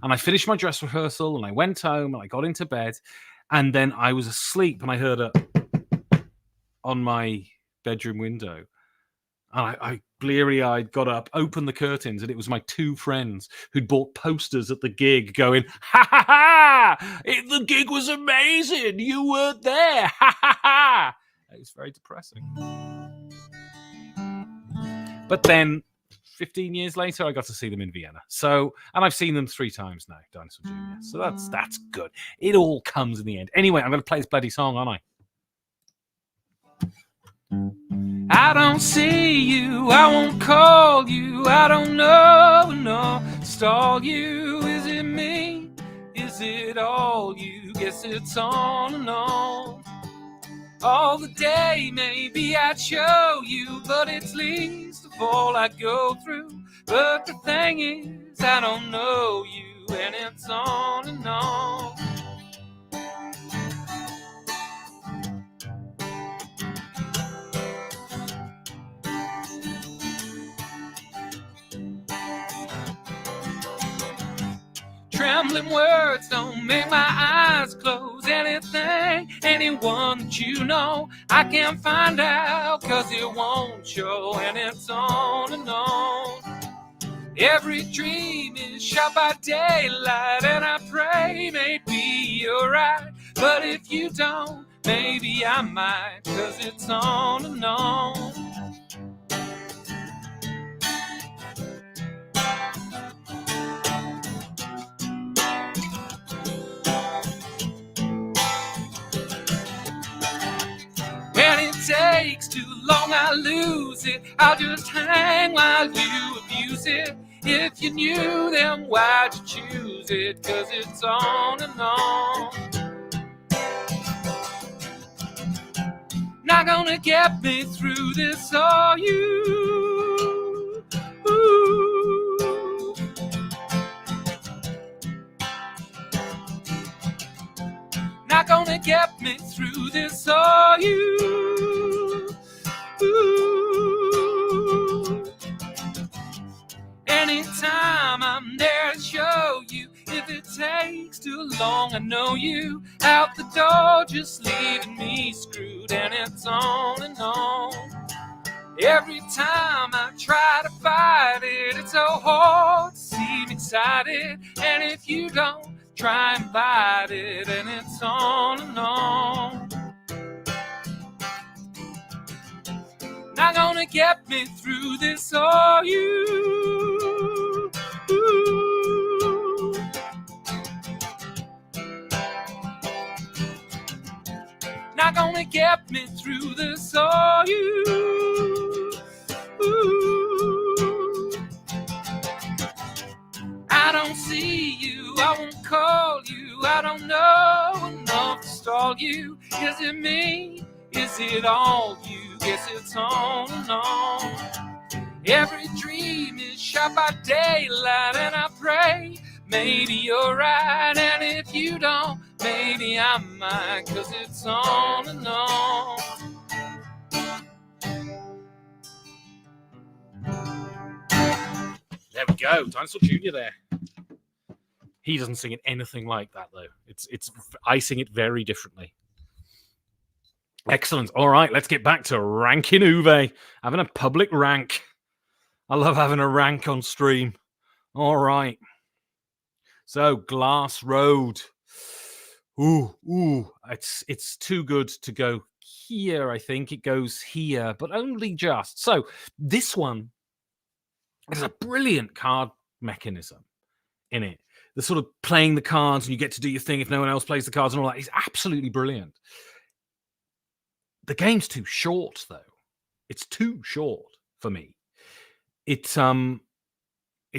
Speaker 1: And I finished my dress rehearsal, and I went home, and I got into bed, and then I was asleep, and I heard it on my bedroom window. And I bleary-eyed, got up, opened the curtains, and it was my 2 friends who'd bought posters at the gig going, "Ha, ha, ha! The gig was amazing! You weren't there! Ha, ha, ha!" It was very depressing. But then 15 years later, I got to see them in Vienna. And I've seen them 3 times now, Dinosaur Jr. So that's good. It all comes in the end. Anyway, I'm going to play this bloody song, aren't I? I don't see you, I won't call you, I don't know, no, stall you. Is it me? Is it all you? Guess it's on and on. All the day, maybe I'd show you, but it's least of all I go through. But the thing is, I don't know you, and it's on and on. Trembling words don't make my eyes close. Anything, anyone that you know, I can't find out, cause it won't show. And it's on and on. Every dream is shot by daylight, and I pray maybe you're right. But if you don't, maybe I might, cause it's on and on. Takes too long, I lose it. I'll just hang while you abuse it. If you knew, then why'd you choose it? Cause it's on and on. Not gonna get me through this, are you? Ooh. Not gonna get me through this, are you? Ooh. Anytime I'm there to show you, if it takes too long, I know you. Out the door, just leaving me screwed, and it's on and on. Every time I try to fight it, it's so hard to seem excited. And if you don't, try and bite it, and it's on and on. Not gonna get me through this, are you? Ooh. Not gonna get me through this, oh, you. Ooh. I don't see you, I won't call you, I don't know enough to stall you. Is it me? Is it all you? Guess it's on and on. Every dream is shot by daylight, and I pray maybe you're right, and if you don't, maybe I might, 'cause it's on and on. There we go, Dinosaur Jr. there. He doesn't sing it anything like that, though. I sing it very differently. Excellent. All right, let's get back to ranking Uwe. Having a public rank. I love having a rank on stream. All right. So, Glass Road. Ooh. It's too good to go here, I think. It goes here, but only just. So, this one is a brilliant card mechanism in it. The sort of playing the cards and you get to do your thing if no one else plays the cards and all that is absolutely brilliant. The game's too short, though. It's too short for me. It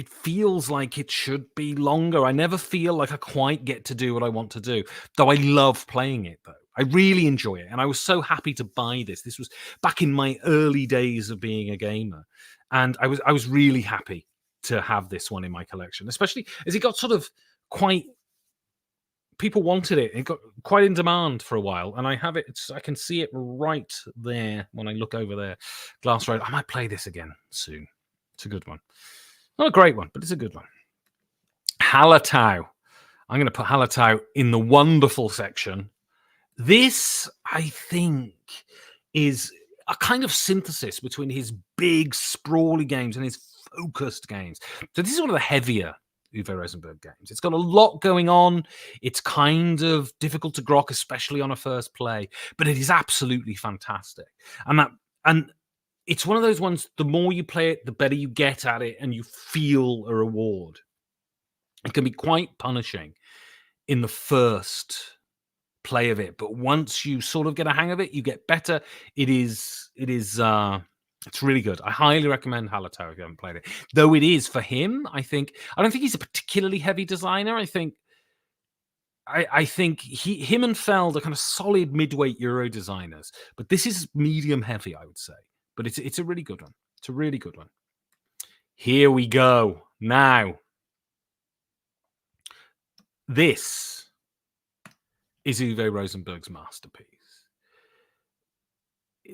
Speaker 1: feels like it should be longer. I never feel like I quite get to do what I want to do, though I love playing it, though. I really enjoy it, and I was so happy to buy this. This was back in my early days of being a gamer, and I was really happy to have this one in my collection, especially as it got sort of quite... People wanted it. It got quite in demand for a while, and I have it. I can see it right there when I look over there. Glass Road. I might play this again soon. It's a good one. Not a great one, but it's a good one. Hallertau. I'm going to put Hallertau in the wonderful section. This, I think, is a kind of synthesis between his big, sprawly games and his focused games. So this is one of the heavier Uwe Rosenberg games. It's got a lot going on. It's kind of difficult to grok, especially on a first play, but it is absolutely fantastic. And it's one of those ones, the more you play it, the better you get at it, and you feel a reward. It can be quite punishing in the first play of it, but once you sort of get a hang of it, you get better. It's really good. I highly recommend Hallertau if you haven't played it. Though it is, for him, I don't think he's a particularly heavy designer. I think him and Feld are kind of solid midweight Euro designers, but this is medium heavy, I would say. But it's a really good one. It's a really good one. Here we go. Now, this is Uwe Rosenberg's masterpiece.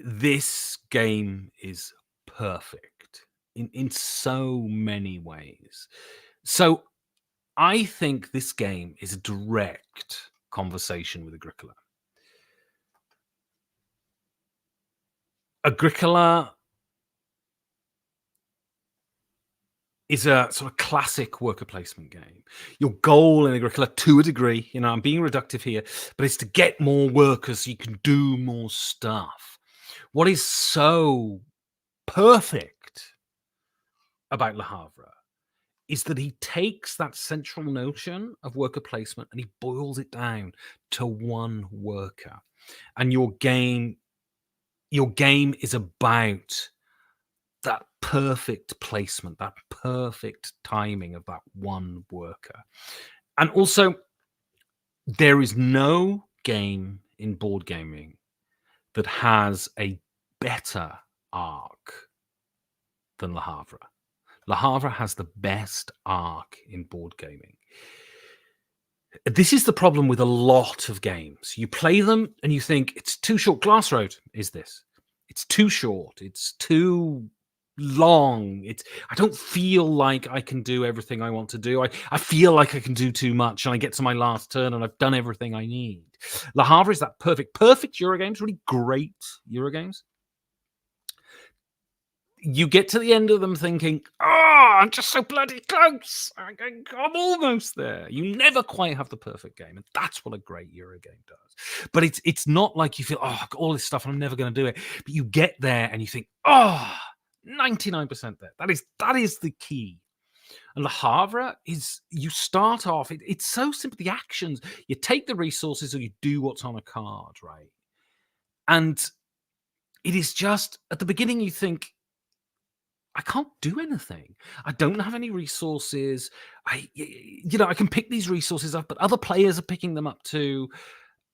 Speaker 1: This game is perfect in so many ways. So I think this game is a direct conversation with Agricola. Agricola is a sort of classic worker placement game. Your goal in Agricola, to a degree, I'm being reductive here, but it's to get more workers so you can do more stuff. What is so perfect about Le Havre is that he takes that central notion of worker placement and he boils it down to one worker. And your game is about that perfect placement, that perfect timing of that one worker. And also, there is no game in board gaming that has a better arc than Le Havre. Le Havre has the best arc in board gaming. This is the problem with a lot of games. You play them and you think, it's too short. Glass Road is this. It's too short. It's too long. I don't feel like I can do everything I want to do. I feel like I can do too much, and I get to my last turn and I've done everything I need. Le Havre is that perfect Eurogames, really great Eurogames. You get to the end of them thinking, I'm just so bloody close. I'm almost there. You never quite have the perfect game, and that's what a great Eurogame does. But it's not like you feel, I've got all this stuff and I'm never going to do it. But you get there and you think, 99% there. That is the key. And Le Havre is, you start off, it's so simple. The actions, you take the resources or you do what's on a card, right? And it is just, at the beginning, you think, I can't do anything. I don't have any resources. I can pick these resources up, but other players are picking them up too.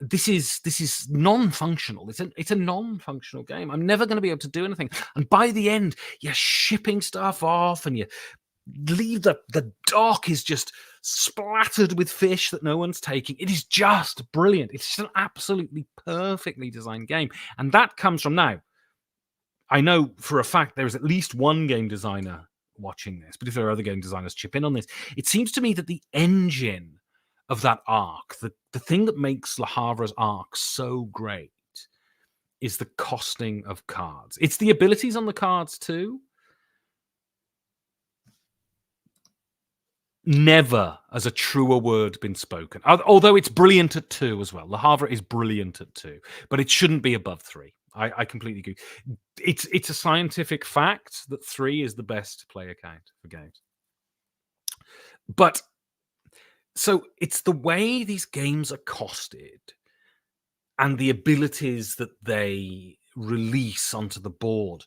Speaker 1: This is non-functional. It's a non-functional game. I'm never going to be able to do anything. And by the end, you're shipping stuff off, and you leave the dock is just splattered with fish that no one's taking. It is just brilliant. It's just an absolutely perfectly designed game, and that comes from now. I know for a fact there is at least one game designer watching this, but if there are other game designers chip in on this, it seems to me that the engine of that arc, the thing that makes Le Havre's arc so great, is the costing of cards. It's the abilities on the cards too. Never has a truer word been spoken. Although it's brilliant at 2 as well. Le Havre is brilliant at 2, but it shouldn't be above 3. I completely agree. It's a scientific fact that 3 is the best player count for games. But so it's the way these games are costed and the abilities that they release onto the board.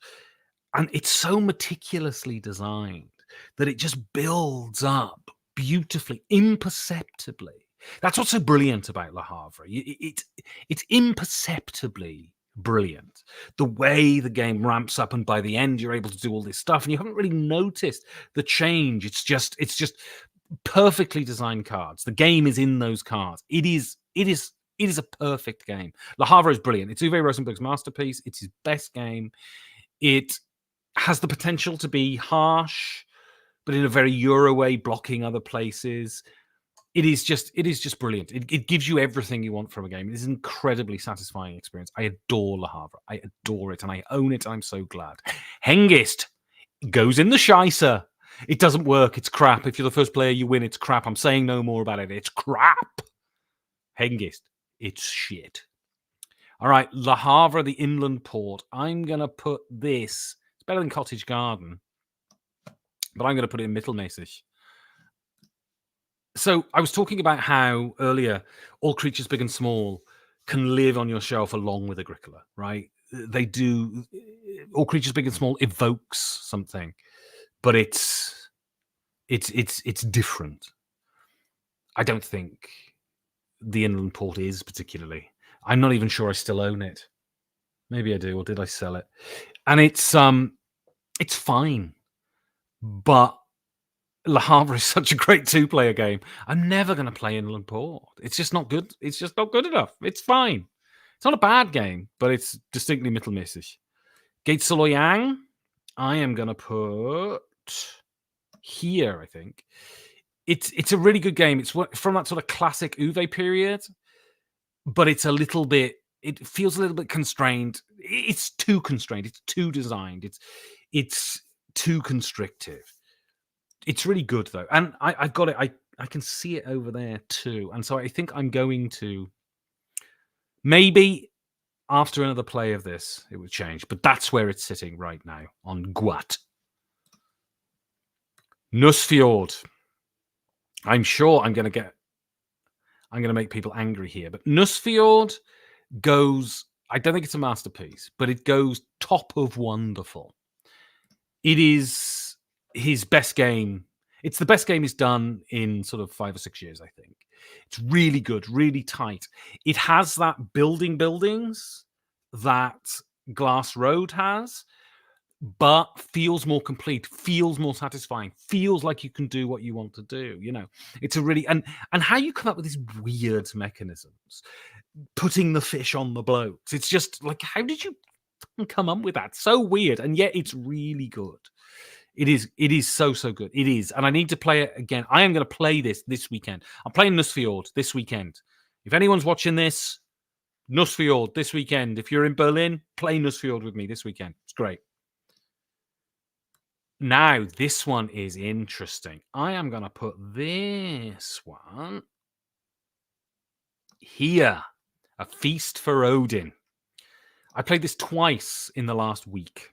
Speaker 1: And it's so meticulously designed that it just builds up beautifully, imperceptibly. That's what's so brilliant about Le Havre. It's imperceptibly brilliant. The way the game ramps up, and by the end, you're able to do all this stuff, and you haven't really noticed the change. It's just perfectly designed cards. The game is in those cards. It is a perfect game. Le Havre is brilliant. It's Uwe Rosenberg's masterpiece. It's his best game. It has the potential to be harsh, but in a very Euro way, blocking other places. It is just brilliant. It gives you everything you want from a game. It is an incredibly satisfying experience. I adore Le Havre. I adore it, and I own it, and I'm so glad. Hengist goes in the scheisse. It doesn't work. It's crap. If you're the first player, you win. It's crap. I'm saying no more about it. It's crap. Hengist. It's shit. All right, Le Havre, the inland port. I'm going to put this. It's better than Cottage Garden, but I'm going to put it in mittelmäßig. So I was talking about how earlier all creatures big and small can live on your shelf along with Agricola, right? They do. All creatures big and small evokes something, but it's different. I don't think the inland port is particularly. I'm not even sure I still own it. Maybe I do, or did I sell it? And it's fine, but Le Havre is such a great 2-player game. I'm never going to play Inland Port. It's just not good. It's just not good enough. It's fine. It's not a bad game, but it's distinctly mittelmäßig. Gates Soloyang, I am going to put here, I think. It's a really good game. It's from that sort of classic Uwe period, but it's a little bit, it feels a little bit constrained. It's too constrained. It's too designed. It's too constrictive. It's really good though, and I've got it. I can see it over there too, and so I think I'm going to maybe after another play of this it would change, but that's where it's sitting right now on Guat. Nussfjord. I'm sure I'm going to make people angry here, but Nussfjord goes. I don't think it's a masterpiece, but it goes top of wonderful. It is his best game. It's the best game he's done in sort of 5 or 6 years, I think. It's really good, really tight. It has that buildings that Glass Road has, but feels more complete, feels more satisfying, feels like you can do what you want to do. You know, it's a really and how you come up with these weird mechanisms, putting the fish on the blokes. It's just like, how did you come up with that? So weird, and yet it's really good. It is so good. It is, and I need to play it again. I am going to play this weekend. I'm playing Nussfjord this weekend. If anyone's watching this, Nussfjord this weekend. If you're in Berlin, play Nussfjord with me this weekend. It's great. Now, this one is interesting. I am going to put this one here. A Feast for Odin. I played this twice in the last week.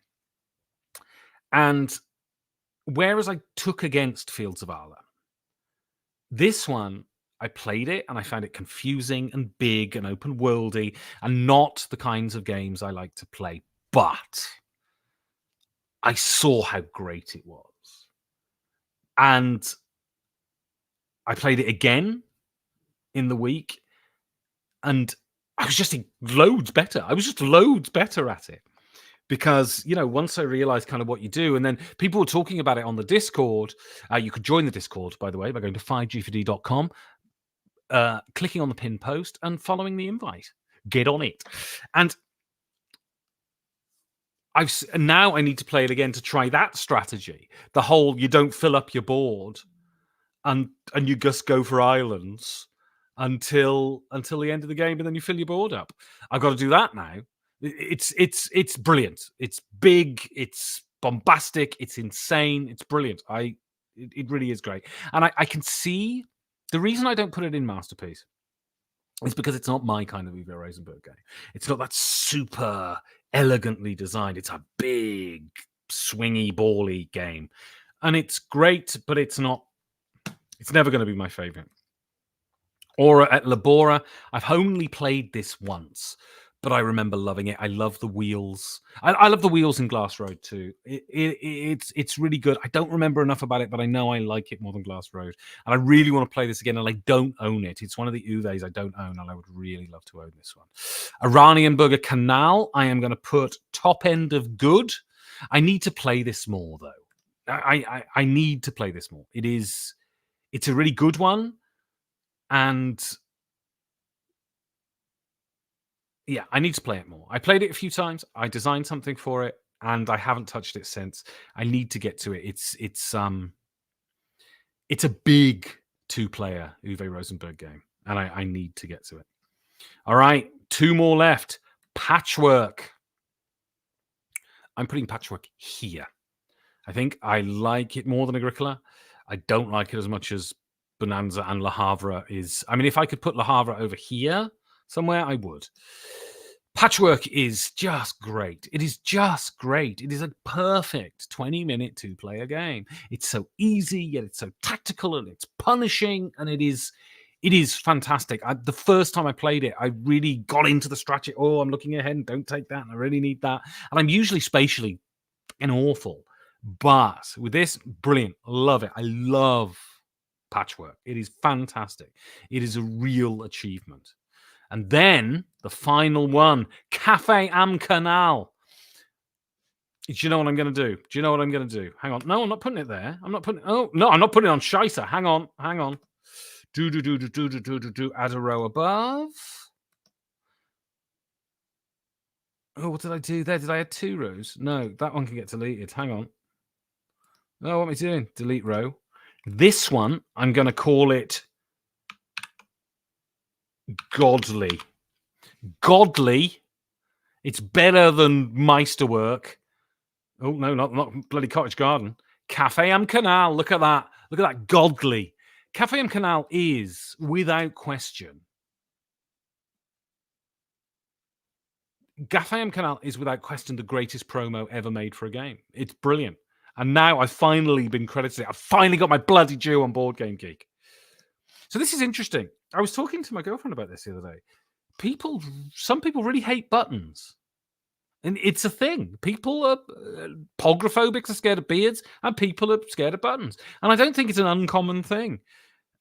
Speaker 1: And whereas I took against Fields of Arla, this one I played it and I found it confusing and big and open worldy and not the kinds of games I like to play. But I saw how great it was. And I played it again in the week, and I was just loads better. I was just loads better at it. Because, once I realized kind of what you do, and then people were talking about it on the Discord. You could join the Discord, by the way, by going to 5g4d.com, clicking on the pin post and following the invite. Get on it. And now I need to play it again to try that strategy. The whole, you don't fill up your board and you just go for islands until the end of the game, and then you fill your board up. I've got to do that now. It's brilliant. It's big. It's bombastic. It's insane. It's brilliant. It really is great. And I can see the reason I don't put it in Masterpiece is because it's not my kind of Uwe Rosenberg game. It's not that super elegantly designed. It's a big, swingy, bally game. And it's great, but it's never going to be my favorite. Aura at Labora, I've only played this once, but I remember loving it. I love the wheels. I love the wheels in Glass Road too. It's really good. I don't remember enough about it, but I know I like it more than Glass Road. And I really want to play this again, and I don't own it. It's one of the Uves I don't own, and I would really love to own this one. Oranienburger Canal, I am going to put top end of good. I need to play this more, though. I need to play this more. It's a really good one. And yeah, I need to play it more. I played it a few times. I designed something for it, and I haven't touched it since. I need to get to it. It's a big 2-player Uwe Rosenberg game, and I need to get to it. All right, 2 more left. Patchwork. I'm putting Patchwork here. I think I like it more than Agricola. I don't like it as much as Bonanza and Le Havre is. I mean, if I could put Le Havre over here somewhere, I would. Patchwork is just great. It is just great. It is a perfect 20-minute 2-player game. It's so easy, yet it's so tactical, and it's punishing, and it is fantastic. The first time I played it, I really got into the strategy. Oh, I'm looking ahead and don't take that, and I really need that. And I'm usually spatially awful. But with this, brilliant. Love it. I love Patchwork. It is fantastic. It is a real achievement. And then the final one, Cafe Am Canal. Do you know what I'm going to do? Hang on. No, I'm not putting it there. I'm not putting it on Scheisse. Hang on. Add a row above. Oh, what did I do there? Did I add 2 rows? No, that one can get deleted. Hang on. Oh, what am I doing? Delete row. This one, I'm going to call it Godly. Godly. It's better than Meisterwork. Oh, no, not bloody Cottage Garden. Cafe Am Canal. Look at that. Look at that. Godly. Cafe Am Canal is, without question, Cafe Am Canal is, without question, the greatest promo ever made for a game. It's brilliant. And now I've finally been credited. I've finally got my bloody due on Board Game Geek. So this is interesting. I was talking to my girlfriend about this the other day. Some people really hate buttons. And it's a thing. People are pogrophobics, are scared of beards, and people are scared of buttons. And I don't think it's an uncommon thing.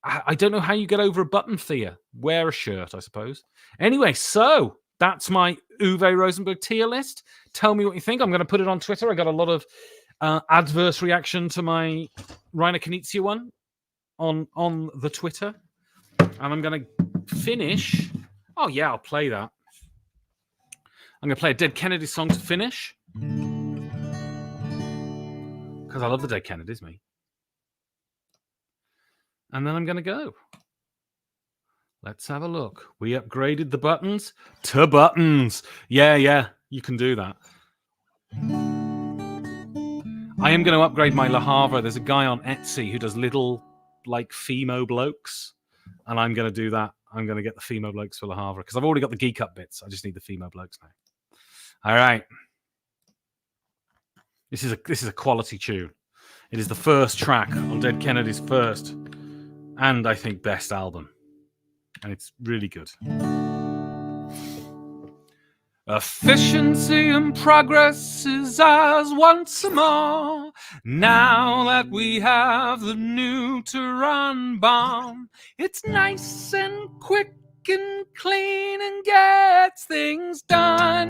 Speaker 1: I don't know how you get over a button fear. Wear a shirt, I suppose. Anyway, so that's my Uwe Rosenberg tier list. Tell me what you think. I'm going to put it on Twitter. I got a lot of adverse reaction to my Reiner Knizia one on the Twitter. And I'm going to finish. Oh, yeah, I'll play that. I'm going to play a Dead Kennedy song to finish. Because I love the Dead Kennedys, me. And then I'm going to go. Let's have a look. We upgraded the buttons to buttons. Yeah, you can do that. I am going to upgrade my Le Havre. There's a guy on Etsy who does little, like, Fimo blokes. And I'm going to do that. I'm going to get the Fimo blokes for Le Havre. Because I've already got the Geek Up bits. I just need the Fimo blokes now. All right. This is a quality tune. It is the first track on Dead Kennedy's first and, I think, best album. And it's really good. Efficiency and progress is ours once more. Now that we have the new Tehran bomb, it's nice and quick and clean and gets things done.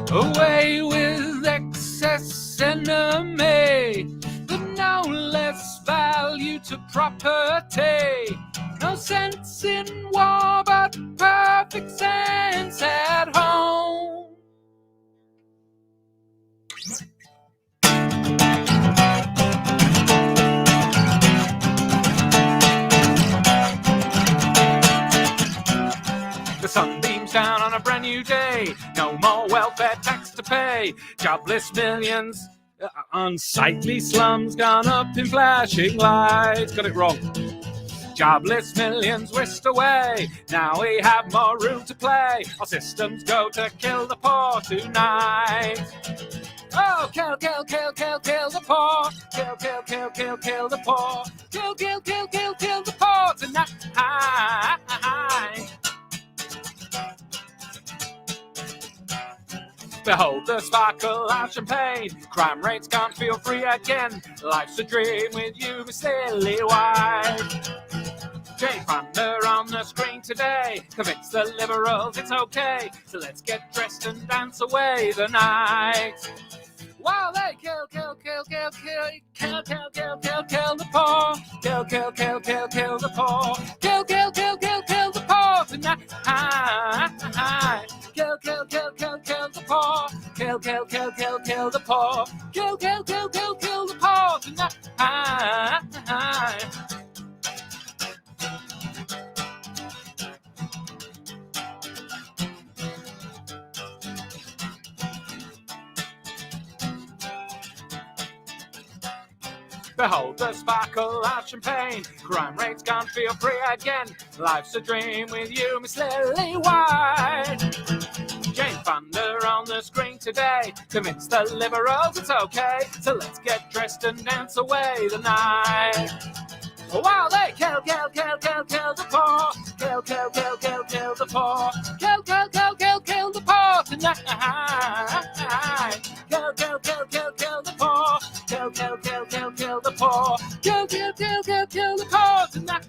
Speaker 1: Away with excess enemy, but no less value to property. No sense in war, but perfect sense at home. The sun beams down on a brand new day. No more welfare tax to pay. Jobless millions, unsightly slums gone up in flashing lights. Got it wrong. Jobless millions whisked away. Now we have more room to play. Our systems go to kill the poor tonight. Oh, kill, kill, kill, kill, kill the poor. Kill, kill, kill, kill, kill the poor. Kill, kill, kill, kill, kill the poor tonight. Behold the sparkle of champagne. Crime rates can't feel free again. Life's a dream with you, Miss Lily White. Jane Fonda on the screen today. Convince the liberals it's okay. So let's get dressed and dance away the night. While they kill, kill, kill, kill, kill, kill, kill, kill, kill, kill the poor. Kill, kill, kill, kill, kill the poor. Kill, kill, kill, kill, kill the poor tonight. Kill, kill, kill, kill, kill the poor. Kill, kill, kill, kill, kill the poor. Kill, kill, kill, kill, kill the poor tonight. Behold the sparkle of champagne. Crime rates can't feel free again. Life's a dream with you, Miss Lily White. Jane Fonda on the screen today. Convince the liberals it's okay. So let's get dressed and dance away the night. While they kill, kill, kill, kill, kill the poor. Kill, kill, kill, kill, kill the poor. Kill, kill, kill, kill, kill the poor tonight. Kill, kill, kill, kill, kill the poor. Kill, kill, kill, kill, kill the poor. Kill, kill, kill, kill, kill the poor tonight.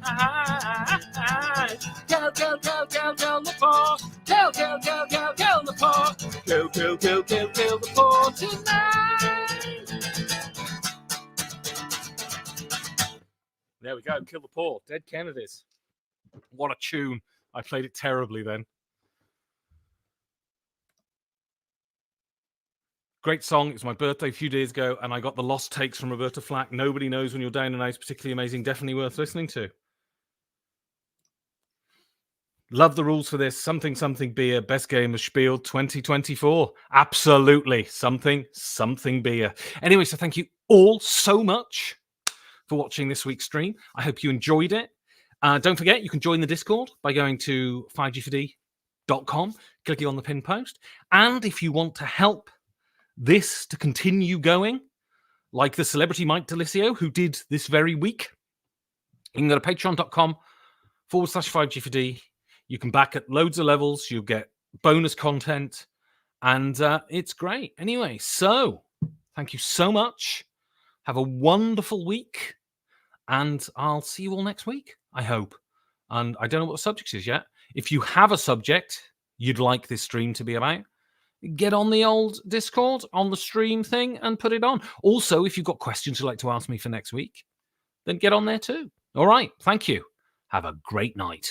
Speaker 1: Kill, kill, kill, kill, kill the poor. Kill, kill, kill, kill, kill the poor. Kill, kill, kill, kill, kill the poor tonight. There we go. Kill the Poor. Dead Kennedys. What a tune. I played it terribly then. Great song. It was my birthday a few days ago, and I got the lost takes from Roberta Flack. Nobody Knows When You're Down and Out. Particularly amazing. Definitely worth listening to. Love the rules for this. Something beer. Best game of Spiel 2024. Absolutely. Something beer. Anyway, so thank you all so much for watching this week's stream. I hope you enjoyed it. Don't forget, you can join the Discord by going to 5g4d.com, clicking on the pinned post. And if you want to help this to continue going, like the celebrity Mike Delisio, who did this very week, you can go to patreon.com/5g4d. You can back at loads of levels. You get bonus content, and it's great. Anyway, so thank you so much. Have a wonderful week, and I'll see you all next week, I hope. And I don't know what the subject is yet. If you have a subject you'd like this stream to be about, get on the old Discord, on the stream thing, and put it on. Also, if you've got questions you'd like to ask me for next week, then get on there too. All right, thank you. Have a great night.